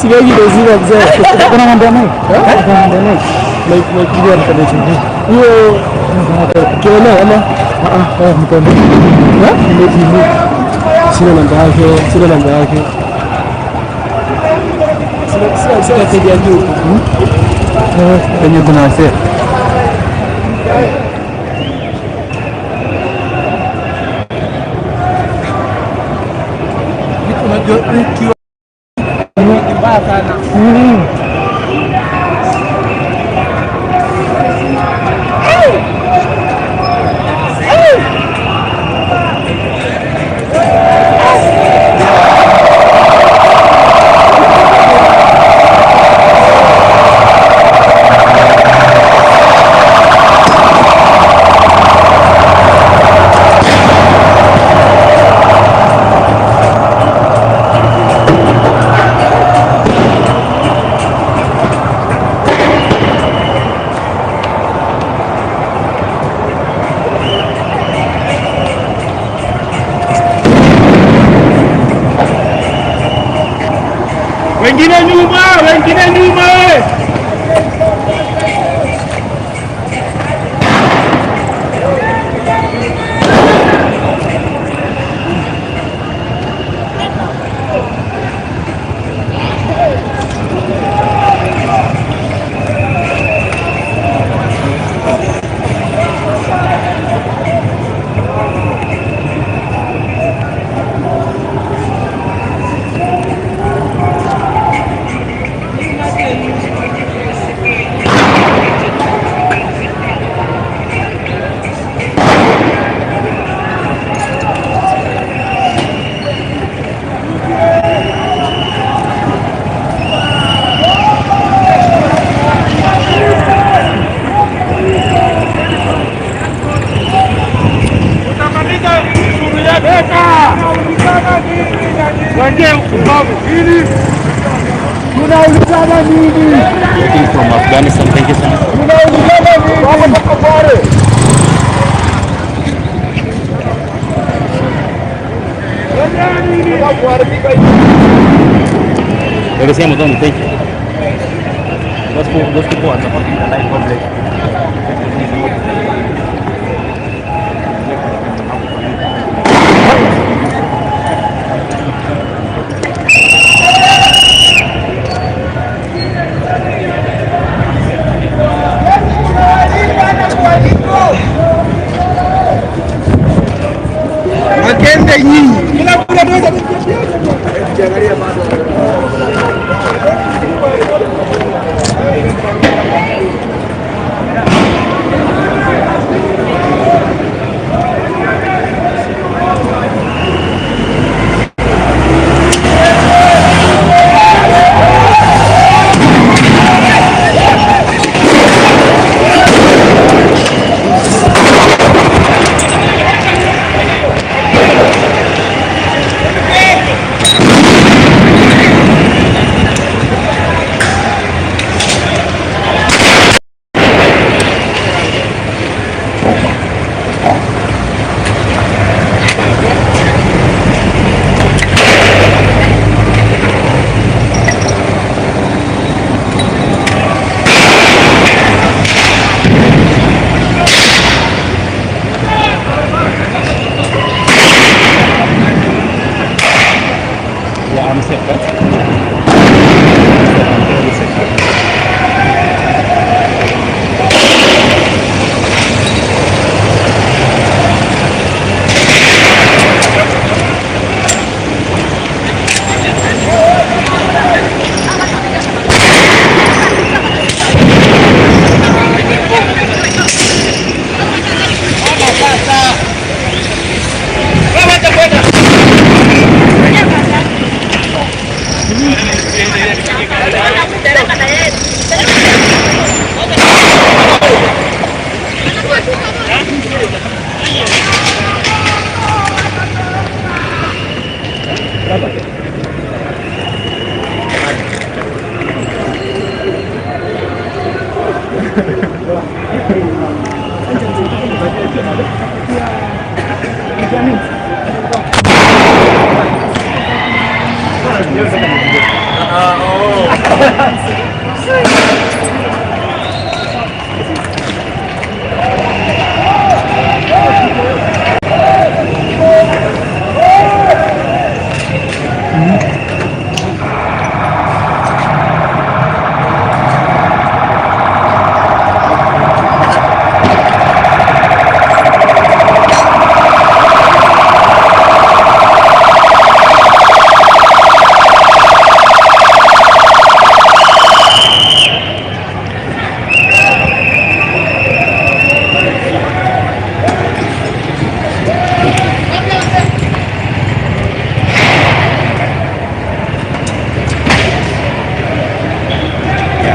siwezi doziwa mzee. Kuna mambo mengi. Kuna mambo mengi. Like ndio mkadechi. Hiyo kiona ama mkono. Ndio hivi. Sina namba yake. Sina tabia juu. Kwenye kuna wasee. Unajua mbaya sana. Wengine nyuma. Unaulizana nini? From Afghanistan, thank you so much. Unaulizana nini? Wako pale. Agradecemos, Don, thank you. Dos people are supporting the live public. Magende nyinyi.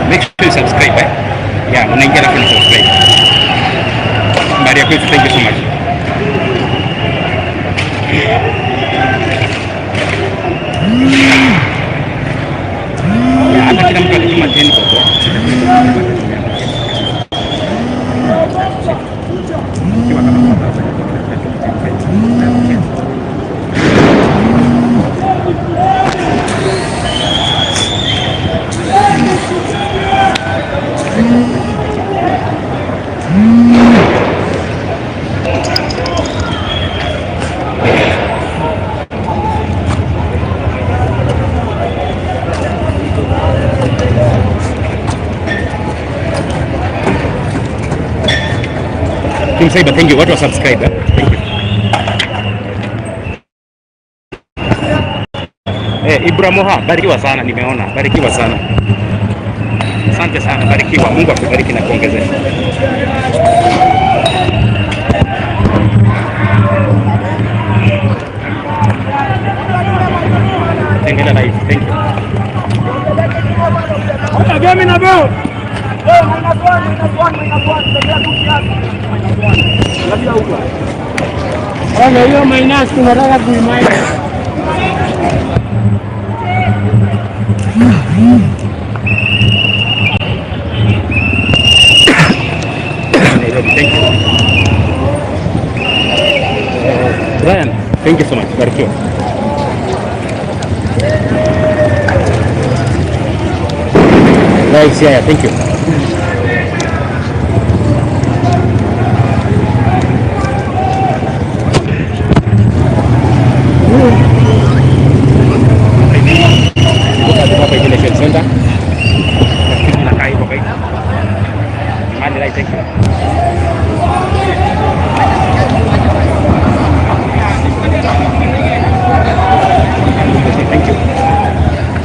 Make sure you subscribe, eh? Yeah, unaingia lakini subscribe. Mbari yako, thank you so much. Hata kila mtu akituma 10 kwa kwa. Team Cyber, thank you. Watu wa subscribe, eh? Thank you. Ibra Moha, barikiwa sana, nimeona. Barikiwa sana. Asante sana, barikiwa. Mungu akubariki na kuongezea. Tengela live, thank you. Game na bro. Hiyo minus tunataka kuimai. Thank you. Brian, thank you so much. Barikiwa. Nice, yeah, thank you. Center. Nakai ko kay. Manila, thank you. Thank you.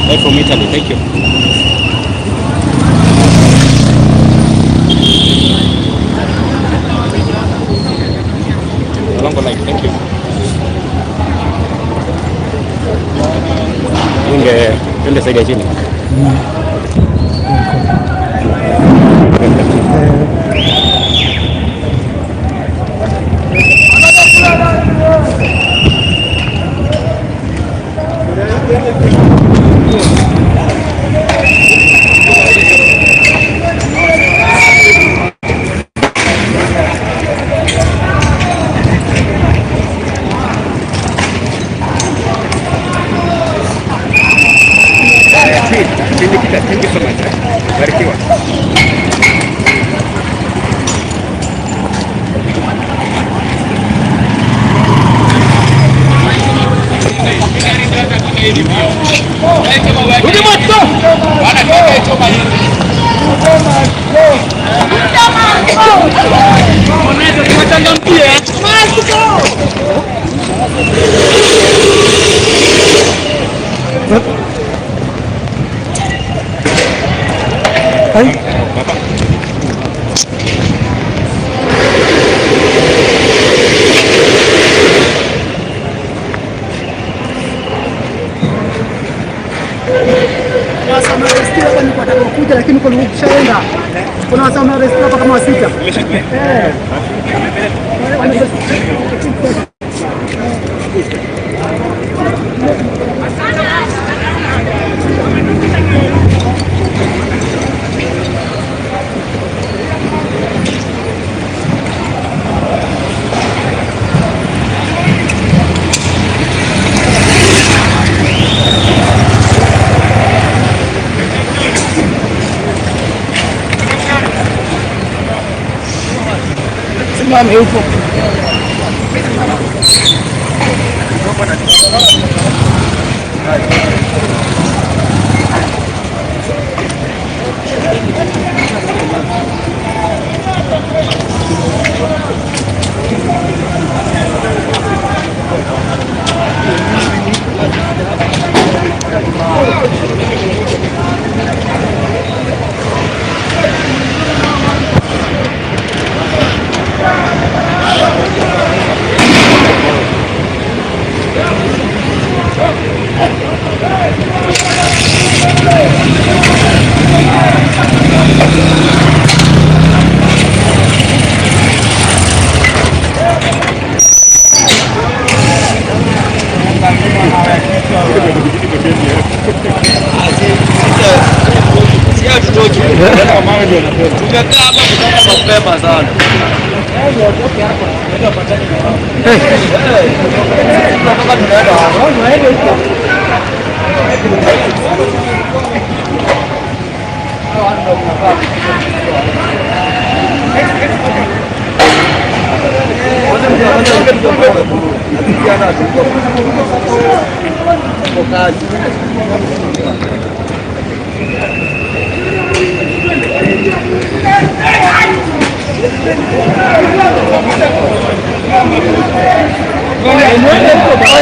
Live from Italy, thank you. Longo live, thank you. Twende saidia chini. Thank you so much. Barikiwa. Lakini kwa ukishaenda kuna watu wanarestia hapa kama sita. Simame huko.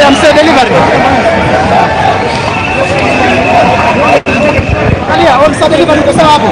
I'm still delivering. Alia, I'm still delivering kwa sababu.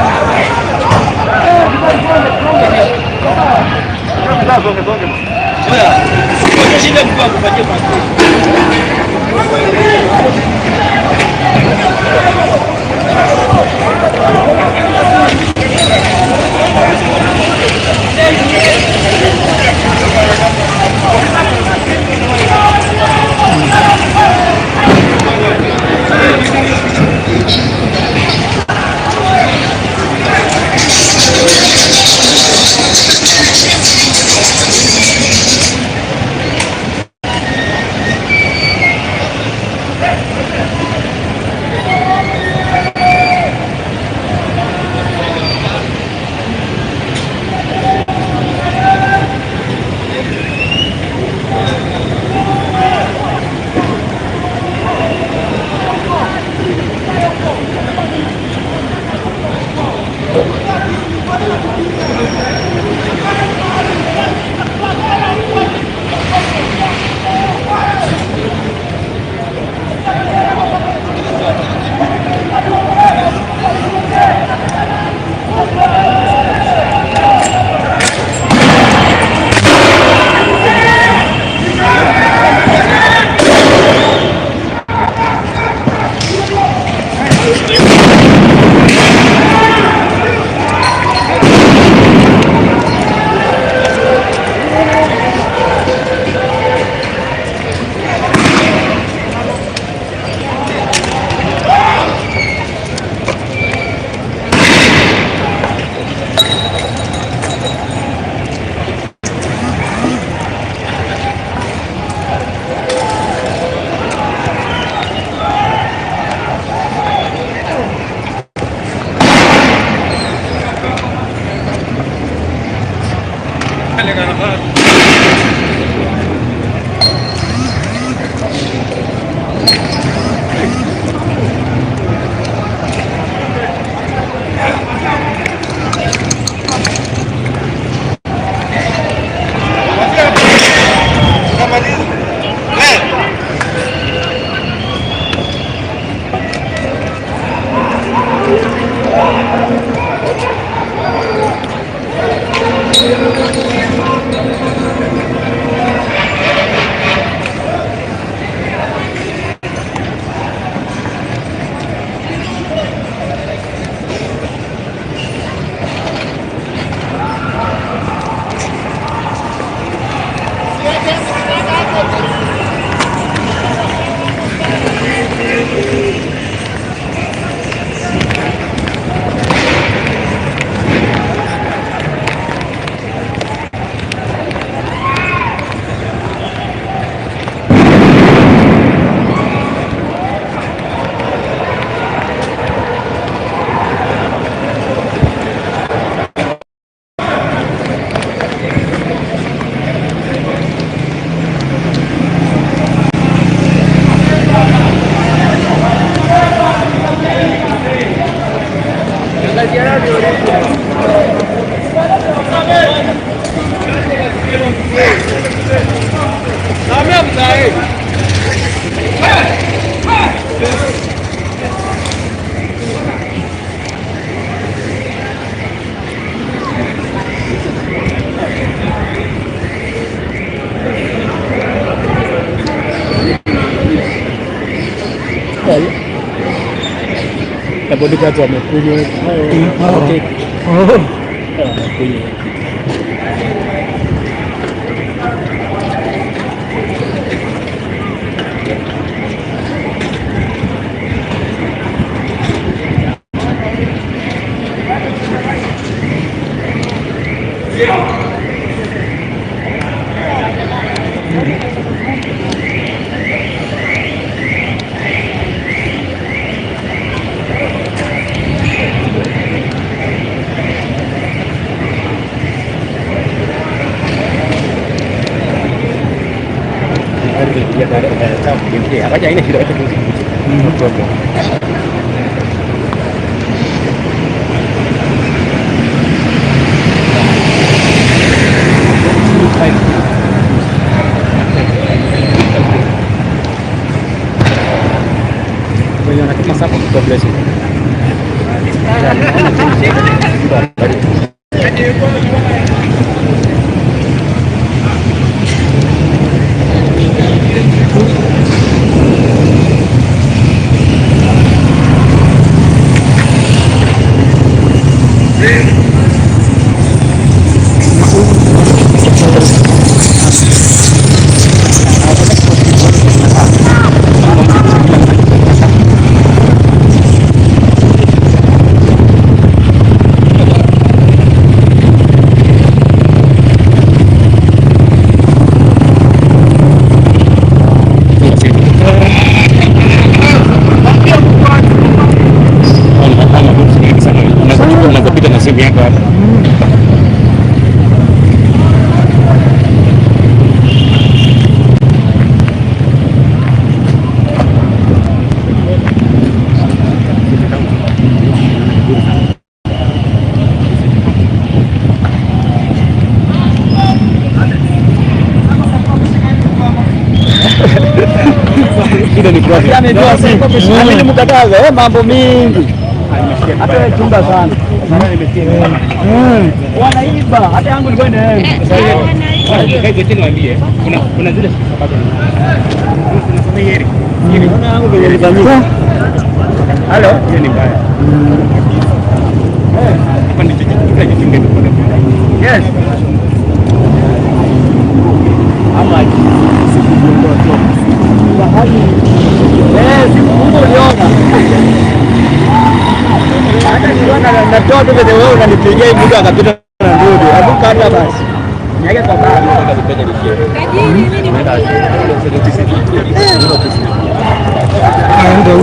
bodyguard wamekunywa. Okay. Apa aja ini tidak ada masa populasi. Amini mkataza mambo mingi. Hata chunga sana. Wanaiba. Hata yangu ilikuwa inaenda. Kaje tena niambie. Kuna zile sababu. Unasema yeye. Yeye kuna yangu vile ilifanyika. Halo, hiyo ni mbaya. Hapa ni kila kitu kingeenda kwa ndani. Yes. Ama siku uliona hata niona natoa tu vile wewe unanipigia hivi mtu akapita na ndudu hebu kata basi niage kwa baba ndio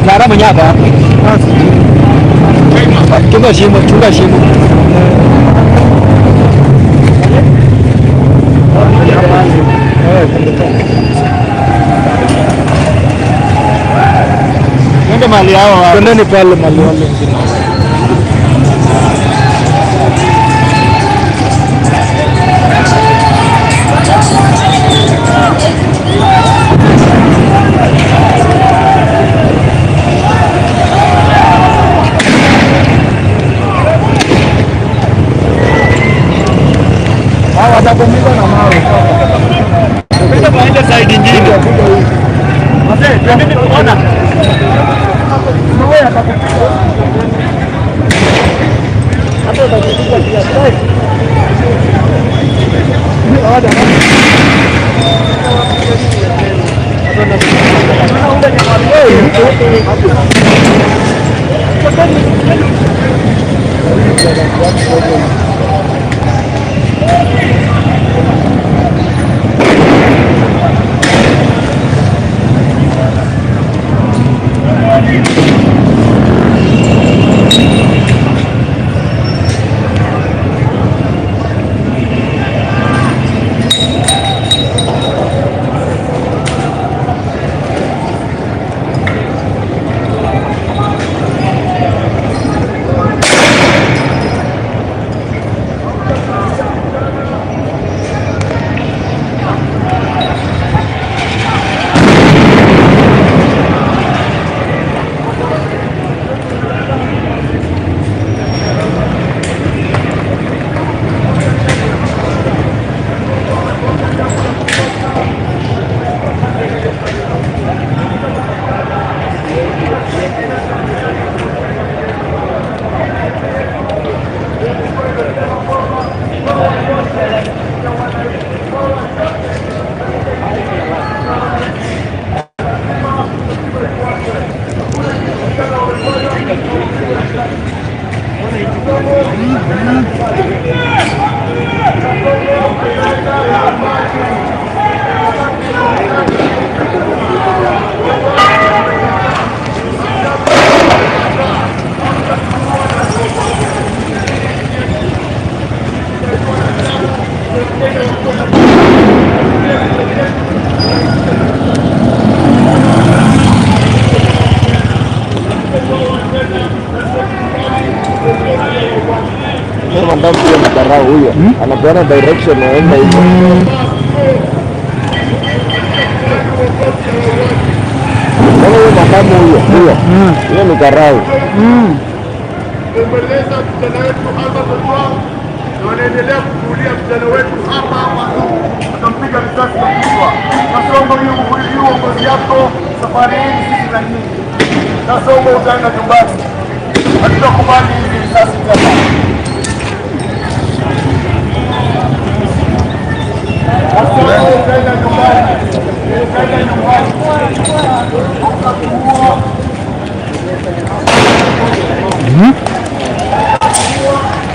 Cara menyapa? Chunga shimo. Ndio mali yao. Twendeni pale mali wale wengine. Watakomika na mawe. Pesa baende side nyingine. Mzee, twendeni tuona. Wewe atakupiga. Hapo utakupiga pia. Mandamu pia mkarao huyo anapeana direction naenda hivyo. Huyo mandamu huyo ni karao. Tumeleza vijana wetu hapa kwa na wanaendelea kukulia vijana wetu hapa tutampiga risasi na kichwa. Nasomba hiyo uongozi yako safari hii sisi na nyinyi. Nasomba utaenda nyumbani. Hatutakubali hizi risasi tena.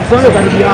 Sasa karibia.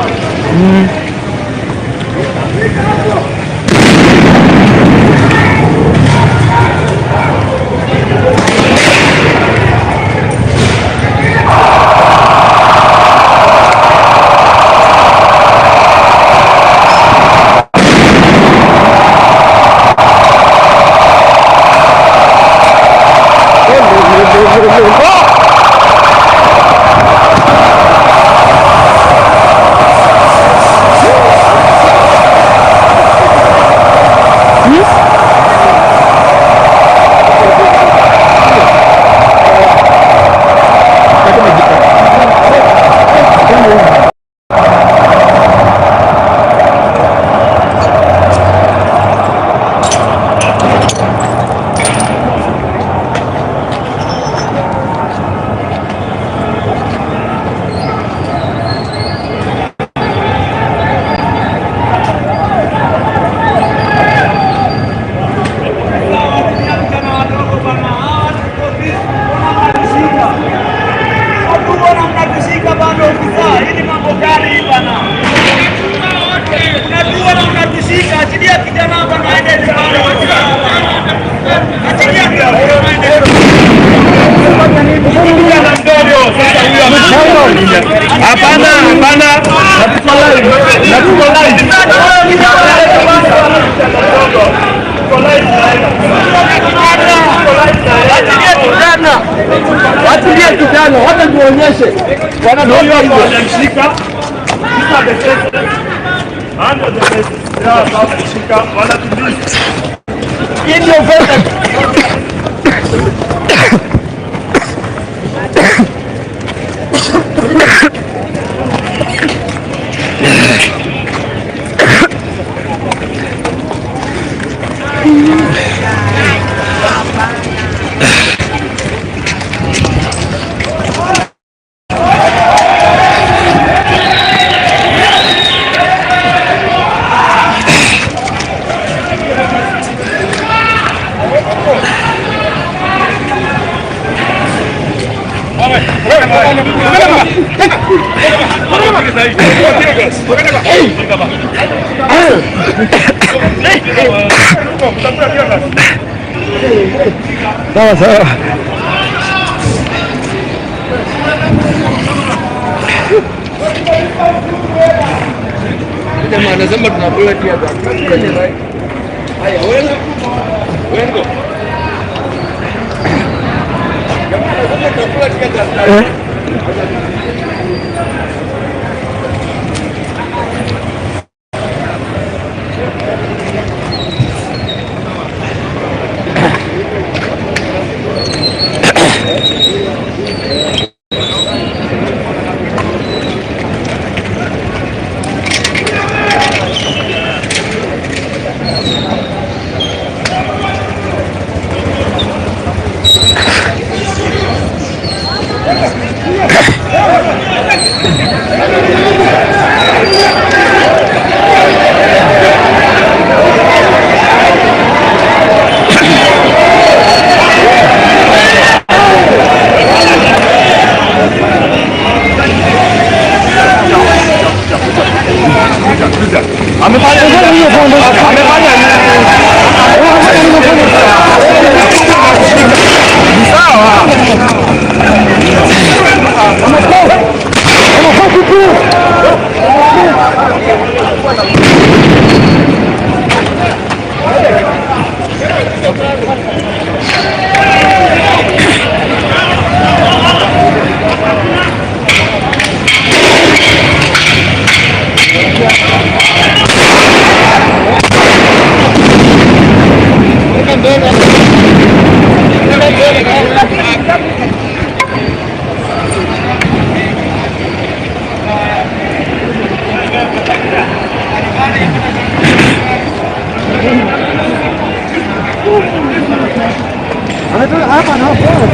Watulie kijana, hata tuonyeshe. Bwana ndio wanamshika. Kisa the ando the best. Sasa wanamshika, wanatuliza. Hii ndio vita. Sawa sawa. Jamaa anasema tunakula tia za. Haya, wengo. Wengo. Jamaa anasema tunakula tia za. hapa na hapo.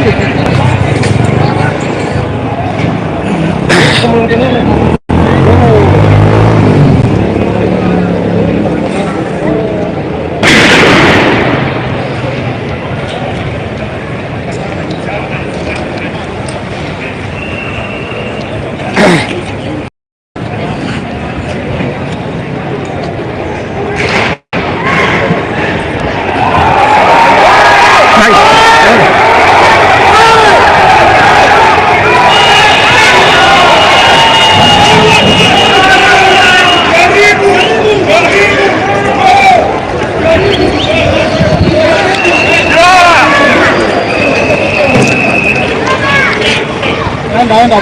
Anda.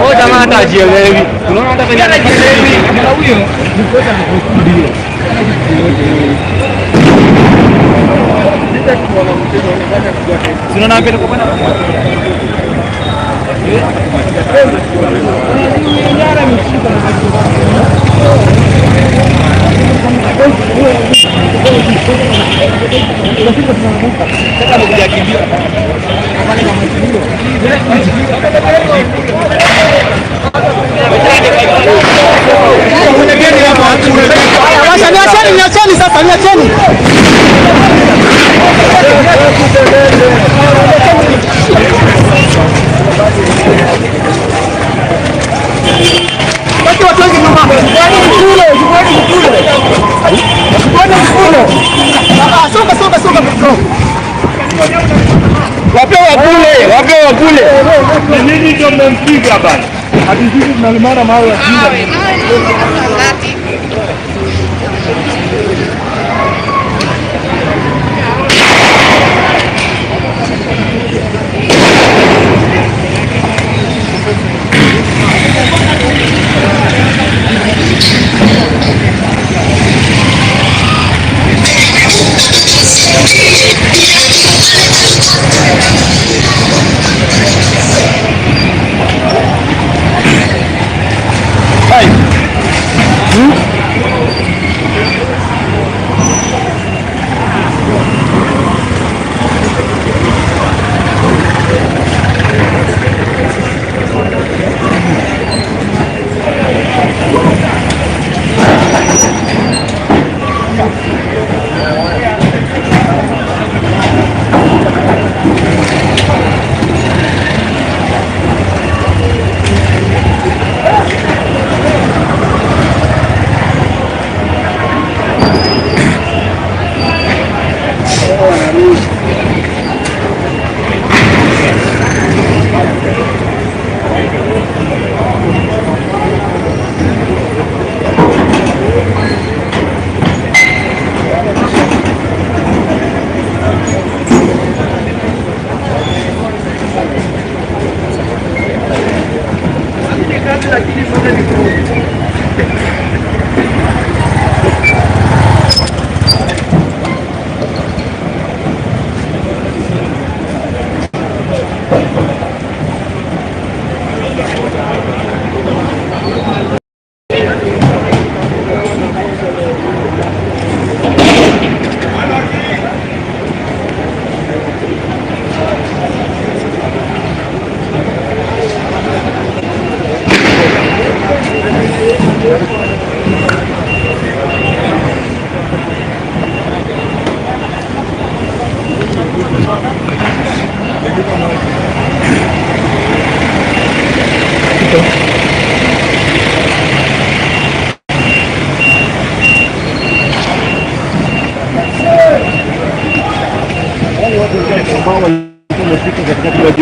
Oh, jamaa hata ajielewi. Unaona hata kwenye ajielewi. Kama huyo ni kosa kukusudia. Sina na mbele kwa bwana. Niacheni sasa, niacheni. Watu wengi nyuma. Soka bro. Wapewa kule. Ni nini ndio mmempiga bana? Hadi sisi tunalimana mawe ya Simba.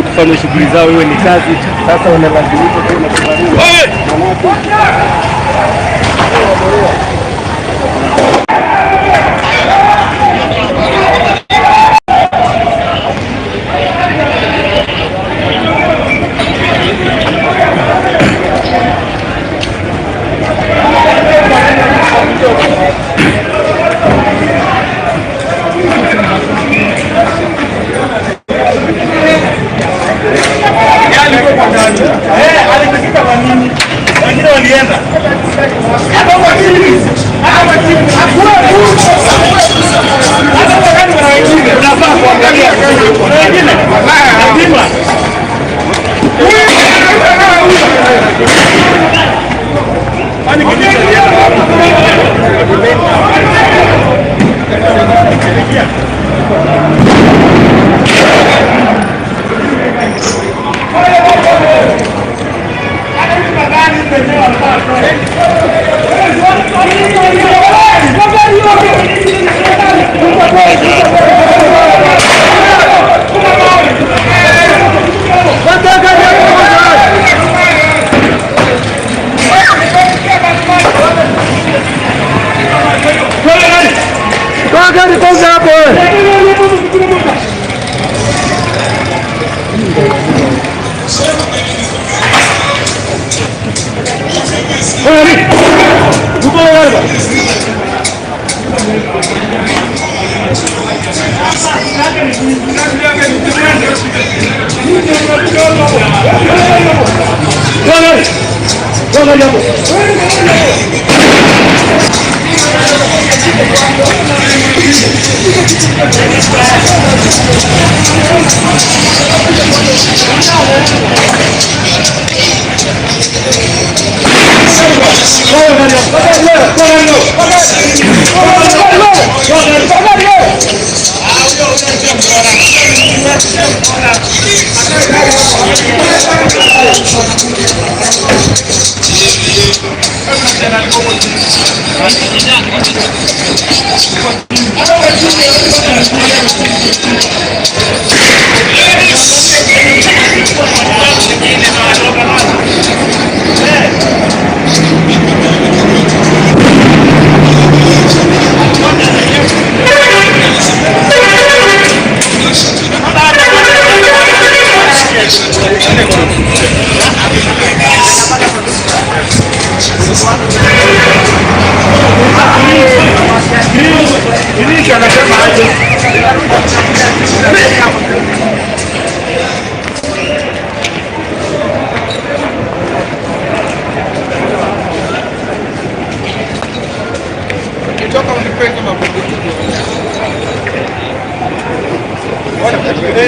Kufanya shughuli zao iwe ni kazi, sasa wanalazimika tena kubarua.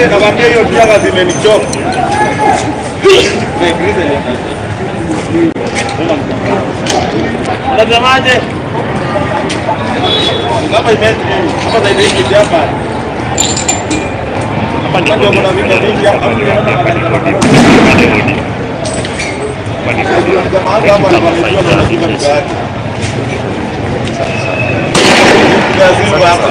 Nawaambia hiyo tiaga zimenichoka. Unasemaje? Kama imeti hapa zaidi hiki hapa. Hapa ndio kuna vitu vingi hapa. Hapa na wamejua wanapiga mkate. Kazi hapa.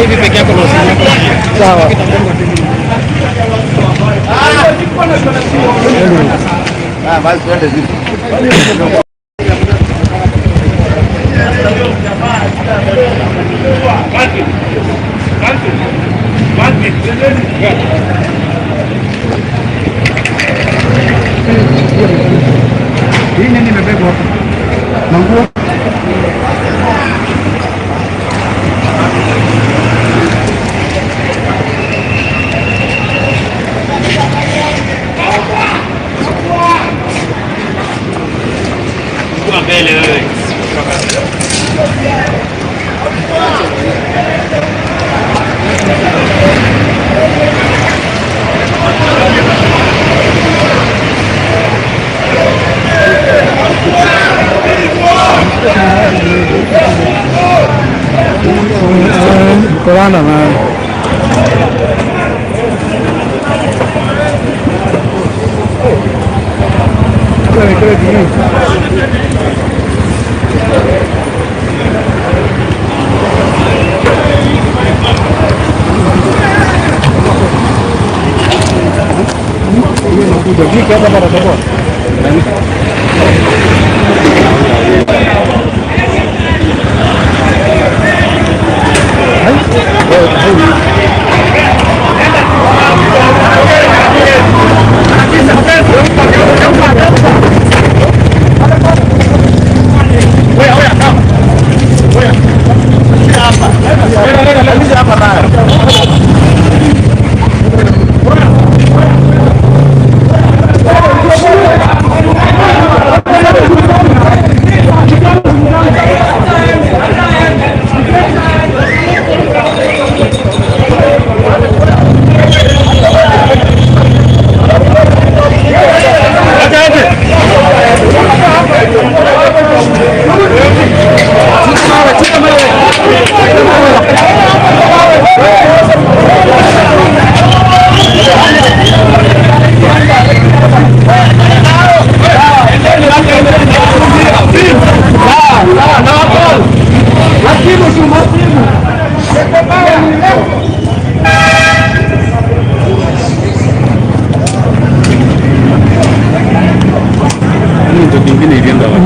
Hivi peke yako sawa. Basi twende zipo. Hii nini imebebwa hapa? Manguo. Kwa mbele wewe. Corona, man.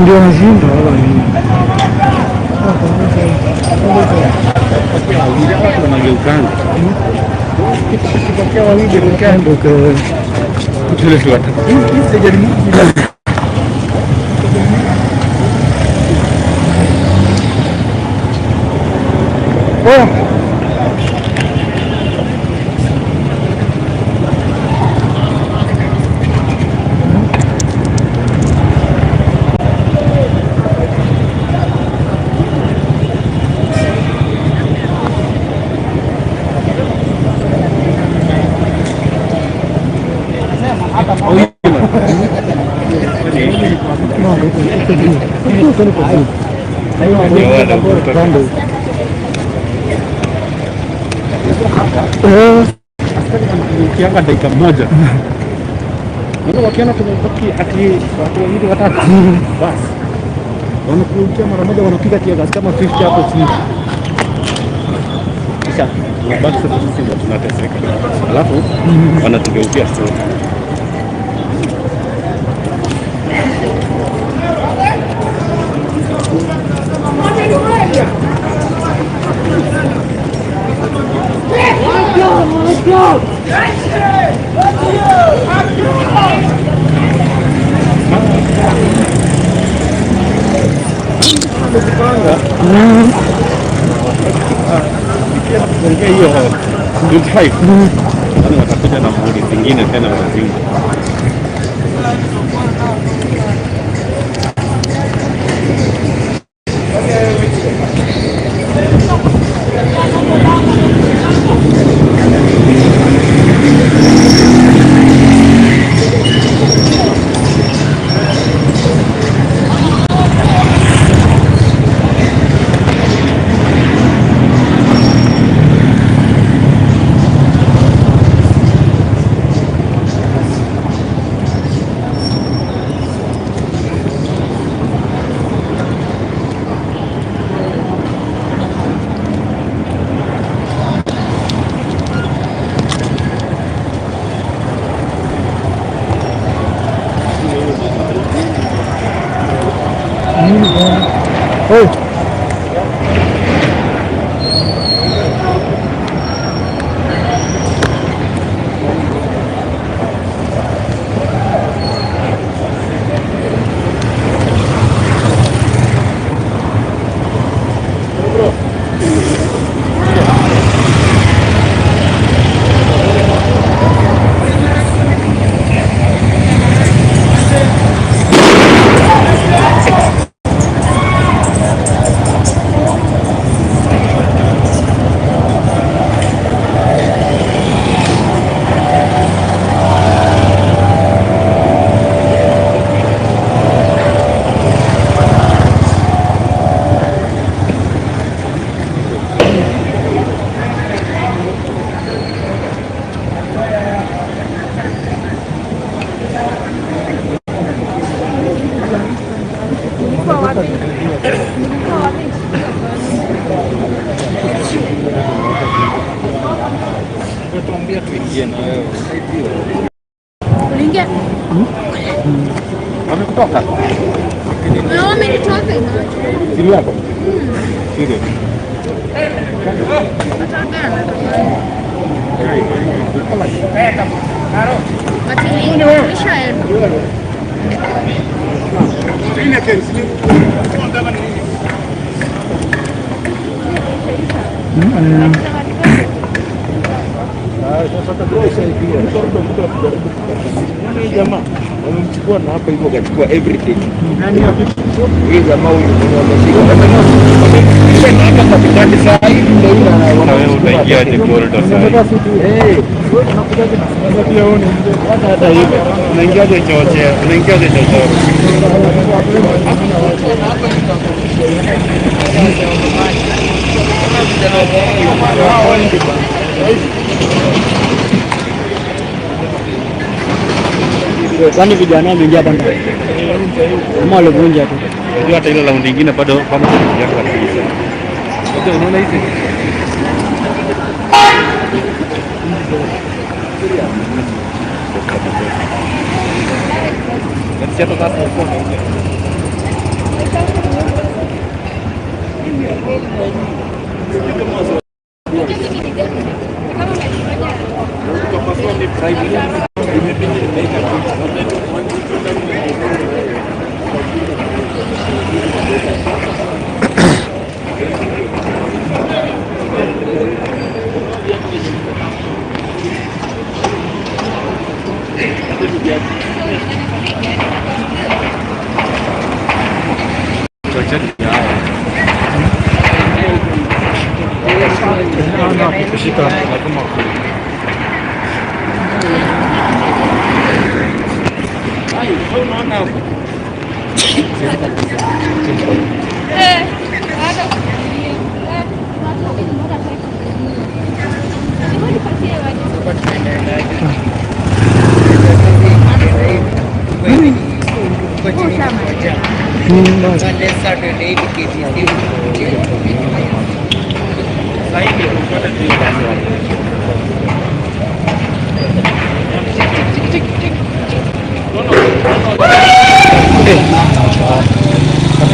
Ndio nashinda wala nini. Unageukana. Kipakia wawili ukando kwa kutule tu hata. Sijaribu. Oh. Ukianga dakika moja wakiona tumebaki watu wawili watatu, basi wanakurukia mara moja, wanapiga tiagas kama 50 hapo chini, kisha tunabaki sasa sisi ndio tunateseka, alafu wanatugeukia sote. Hiyo watakuja na muli zingine tena lazima. Oi. Pia tuingie na wewe. Uliingia? Wamekutoka? Wamenitoka. Simu yako? Serious? Jamaa wamemchukua na hapa hivyo kachukua everything. Hii jamaa huyu wameshika hapa katikati saa hii ndio na wewe utaingiaje corridor sasa? Hata hivyo Unaingiaje chochea? Unaingiaje chochea? Kwani vijana wameingia hapa ndani? Kama walivunja tu. Unajua hata ile raundi nyingine bado kama kuingia kabisa. Sasa unaona hizi Siapa sasa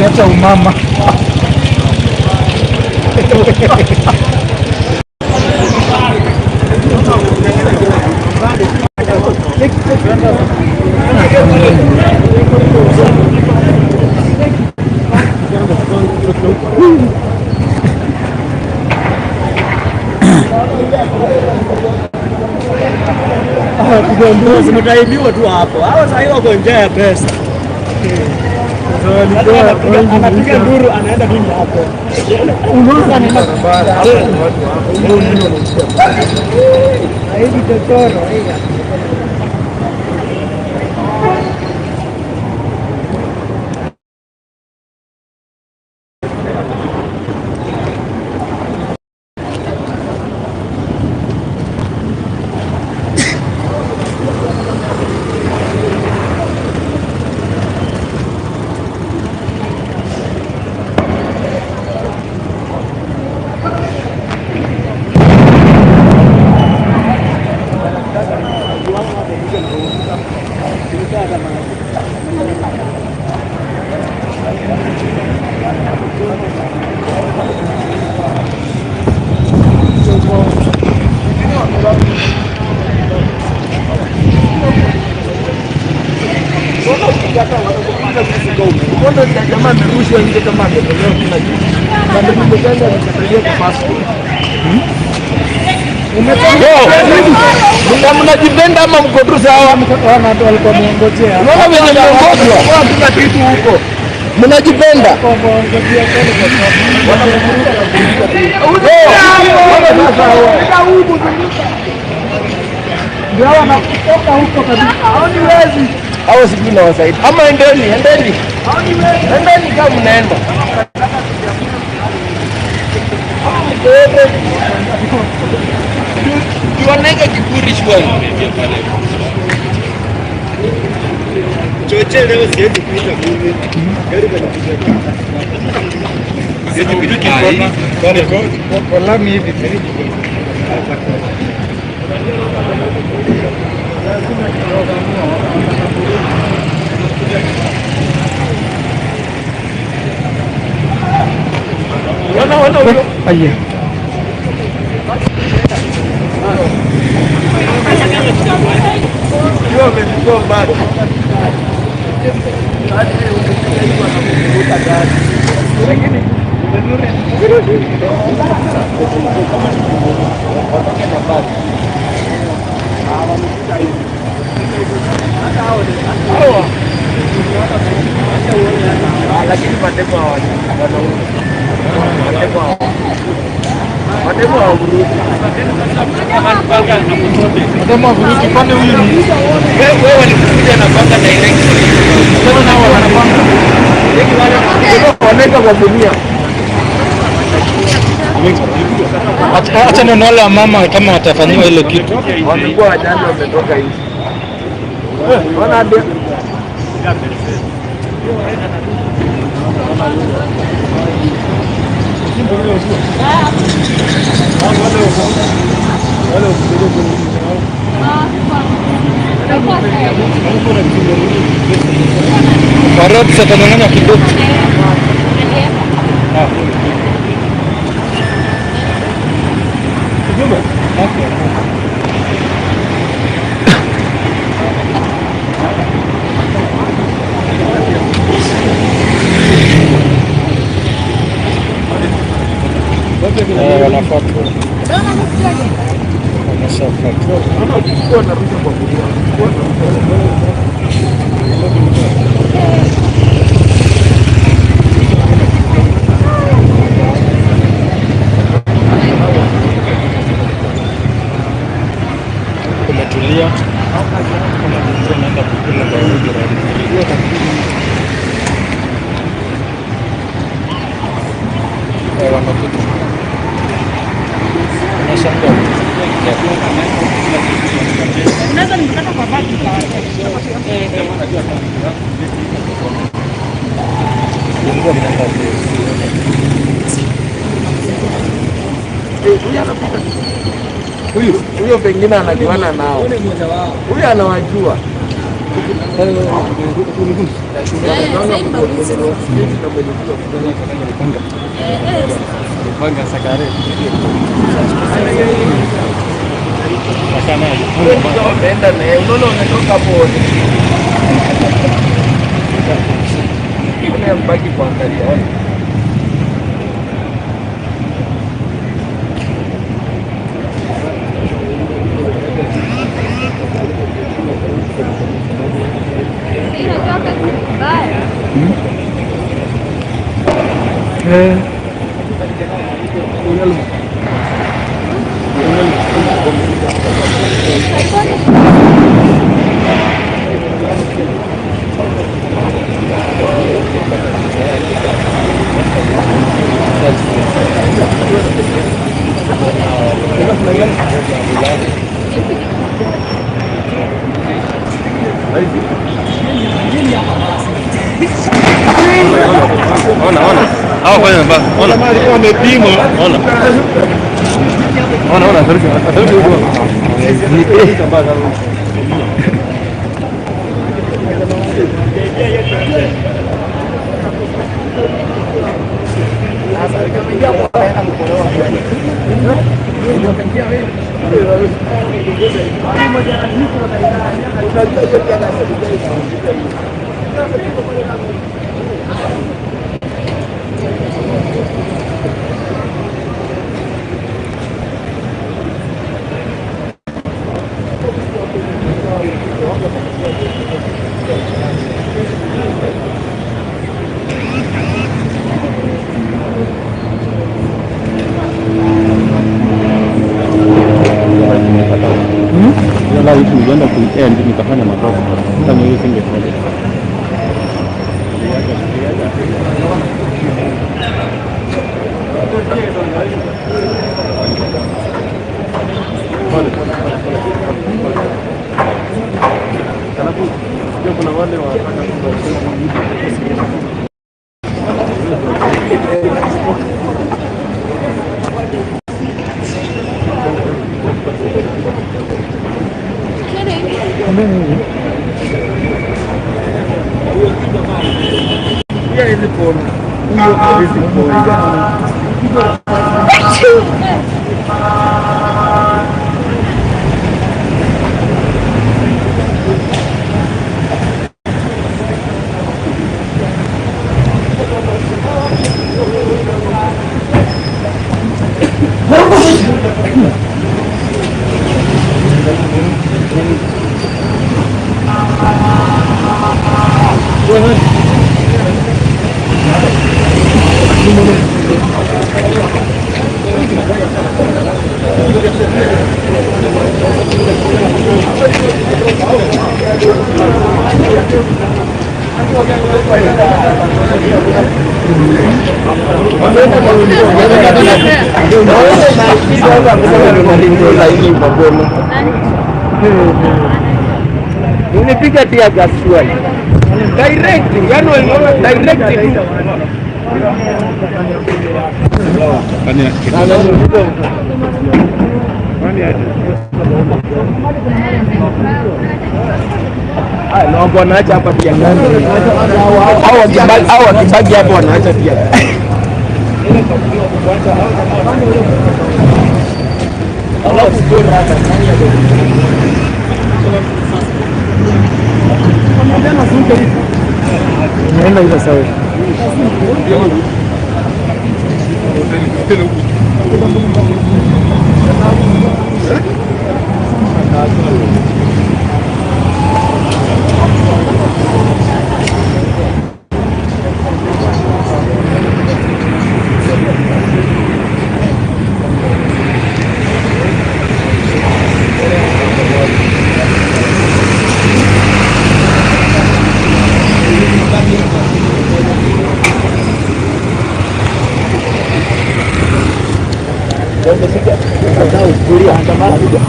Kata umama. Zimetaibiwa tu hapo. Hao sasa hiyo wako nje ya pesa. Anapiga nduru anaenda nini hapo? Unaona anaenda kubara. Hivi totoro hiyo. jamaa amerushwa nje kama ametolewa kila kitu. Na ndio mganga anataka kwa passport. Mnajipenda ama mko tu sawa? Watu walikuwa wameongojea. Unaona venye mnaongozwa? Hakuna kitu huko. Mnajipenda. Ndio wanakutoka huko kabisa. Haoni wezi. Hao sijui na wasaidi. Ama endeni. Endeni kama mnaenda. Tuoneke kiburi shwari. Choche leo siwezi kuita mimi. Gari kanipiga. Siwezi kuita. Kwa lami hivi. Wana huyo. Aye. Yo amechukua mbali. Lakini lakini matemo pande huyu ni wewe walikuja na panga direct. Sasa nao wanapanga. Wanaweka kwa dunia. Acha neno wale mama kama watafanyiwa ile kitu. Wamekuwa wajanja wametoka hivi. Ona hadi Farod satanganya kidogo. Kumetulia. Naenda kukula kwa Unaweza nikata kwa baki kwa huyo pengine anajuana nao. Huyo anawajua. Panga sakare. Unaenda na yeye, unaona unatoka pole. Unabaki kuangalia. Ona. Hao kwa nini baba? Ona. Wamepima. Ona. Tarudi huko. Yala hivi nilienda kuend nikafanya makosa. Sasa mimi singefanya. Kuna wale wa Unipiga tia gas swali. Direct, yani waliona direct. Naomba wanaacha hapa pia. Hao wakibagi hapo wanaacha pia. Naenda hizo sawa.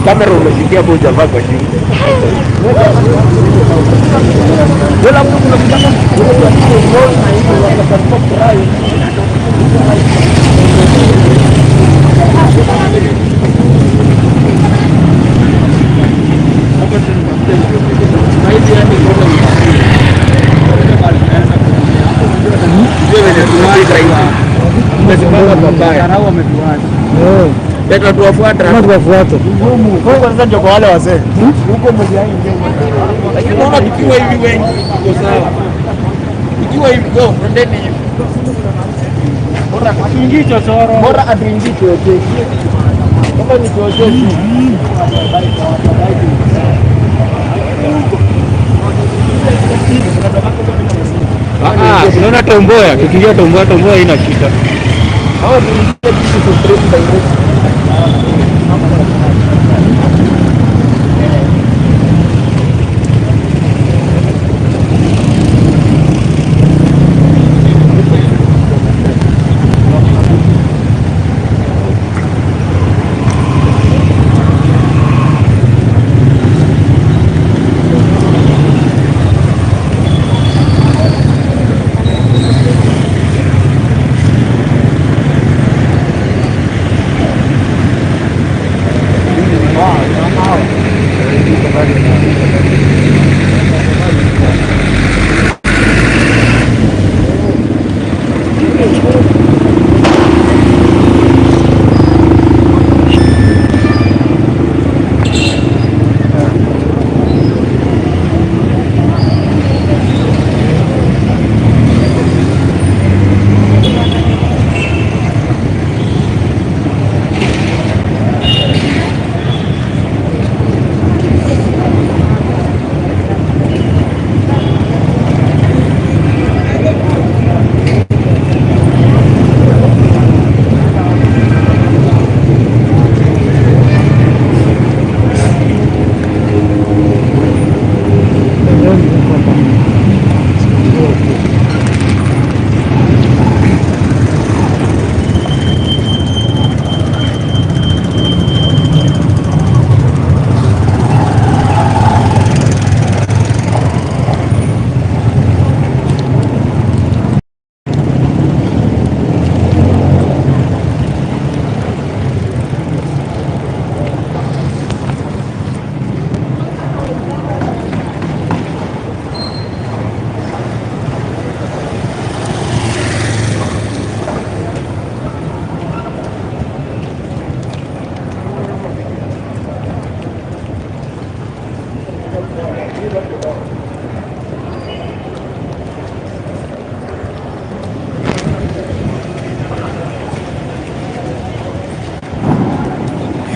Kamera umesikia hapo hujavaa kwa chini. Wala mtu unakutaka Leta tuwafuata. Kama tuwafuata. Kwa kwanza ndio kwa wale wazee. Huko mmoja yao ndio. Lakini unaona tukiwa hivi wengi iko sawa. Ikiwa hivi go ndeni hivi. Bora atuingie chochoro. Bora atuingie chochoro. Kama ni chochoro. Unaona Tomboya, tukiingia Tomboya ina shida. Hao tuingie kitu straight direct.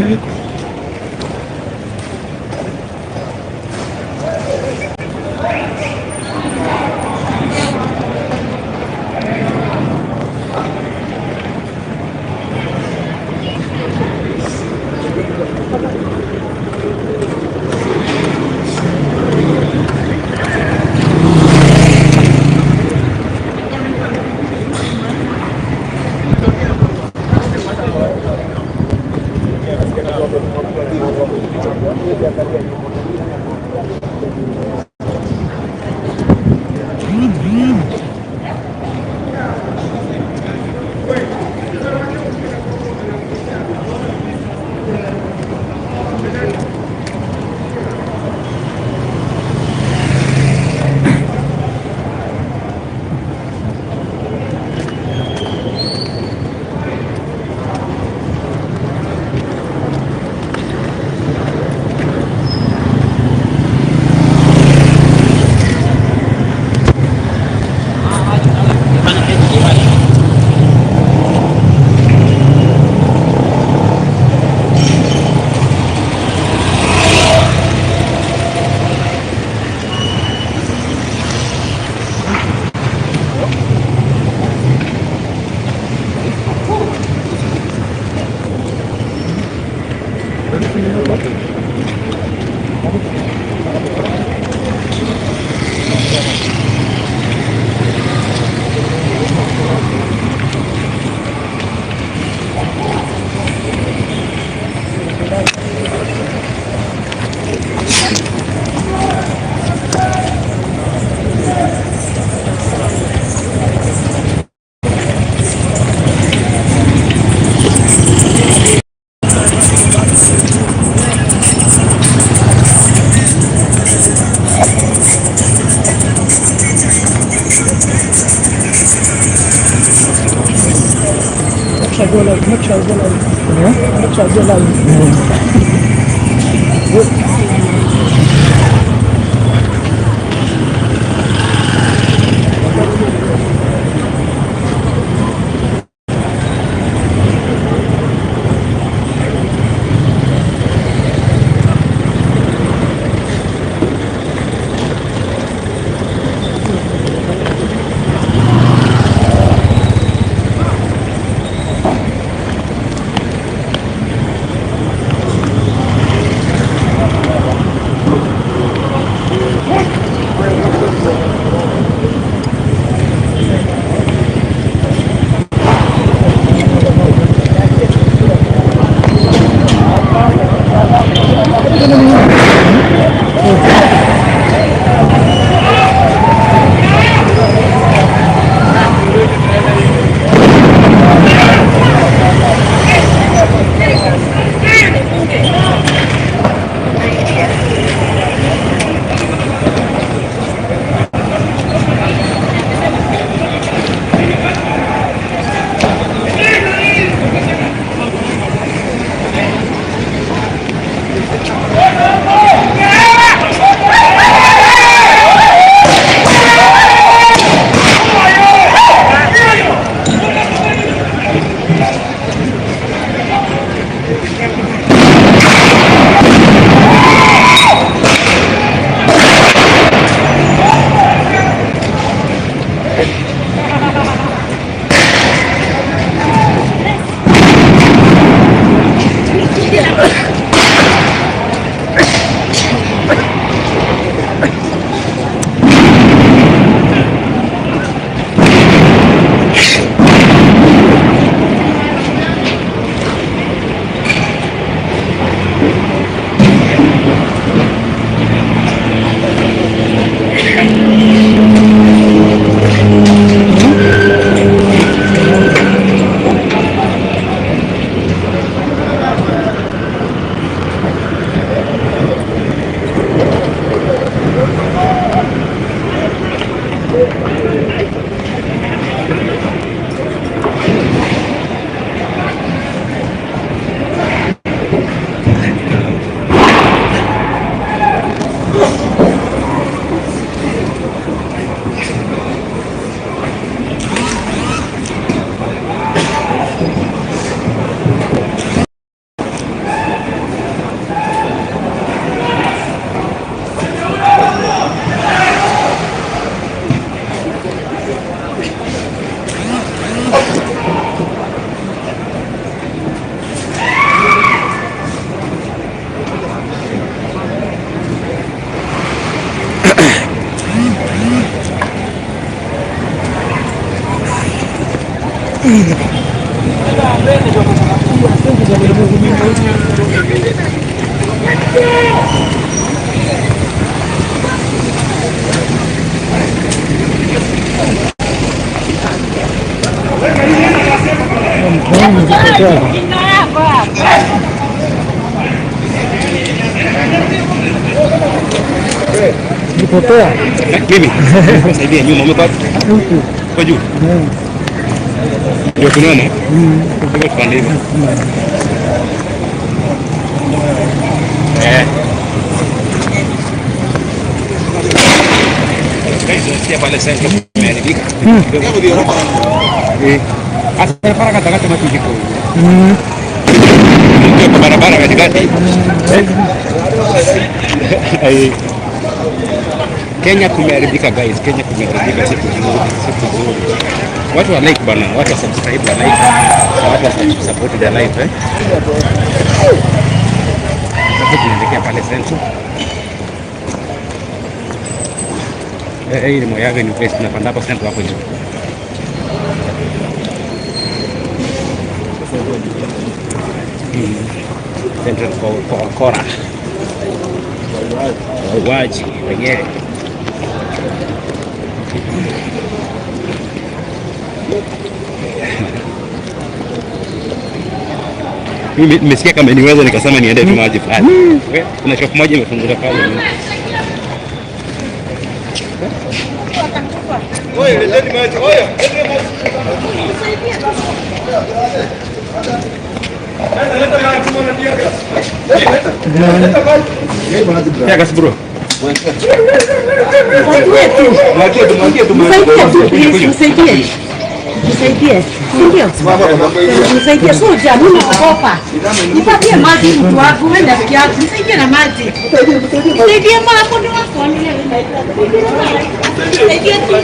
Kasiriko. Nipotea. Mimi. Saidia nyuma umepata. Kwa juu. Ndio tunaona. Ndio tupande hivi. Sio pale sasa imeharibika. Hata para kata mati kiko. Ndio kwa barabara katikati. Kenya kumeharibika guys, Kenya kumeharibika siku nzuri. Watu wa like bana, watu wa subscribe wa like, watu wa support their life Sasa tunaelekea pale Central. Hii ni Moyaga ni place tunapanda hapo Central hapo juu. Central Kora. Waji wenyewe. Mimi nimesikia kama niweza nikasema niende tu maji fulani. Kuna shop moja imefunguliwa pale. Oye, leteni maji. Oye, leteni maji. Ya gas bro. Msaidie soja, mimi naogopa. Nipatie maji mtu wangu, wewe rafiki yangu, nisaidie na maji. Nisaidie mara moja wako nisaidie tu.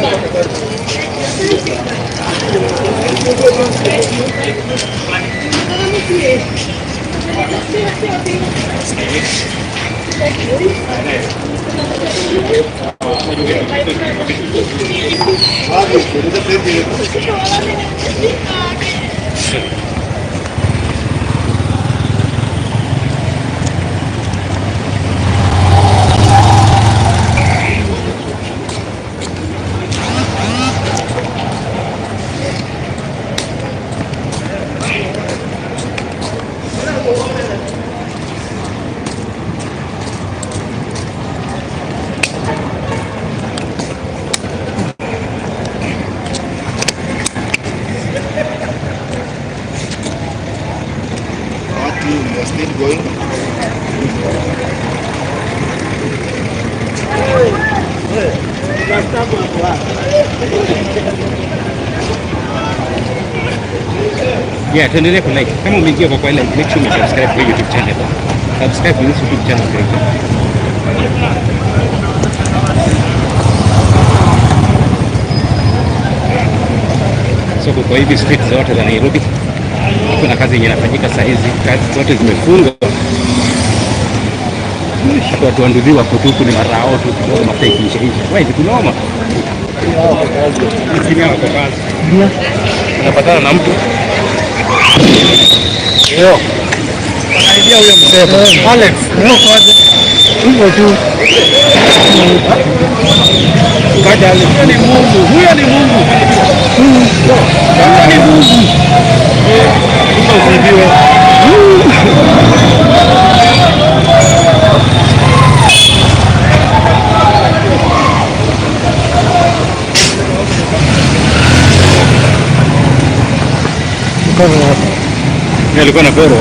Yeah, tuendelee ku like. Kama umeingia kwa ile make sure you subscribe kwa YouTube channel. Subscribe kwa YouTube channel direct. So kwa hivi street zote za Nairobi kuna kazi yenye inafanyika saa hizi, kazi zote zimefungwa. Watu wanduliwa kutuku ni marao tu kidogo mafuta ikiisha hivi. Wewe kunoma. Sisi hapa kwa kazi. Unapatana na mtu. Yo. Anaidia huyo mzee. Alex, ndio kwaje? Hivyo tu. Kaja Alex. Huyo ni Mungu. Huyo ni Mungu. Huyo ni Mungu. Usibiwe. Alikuwa na poro.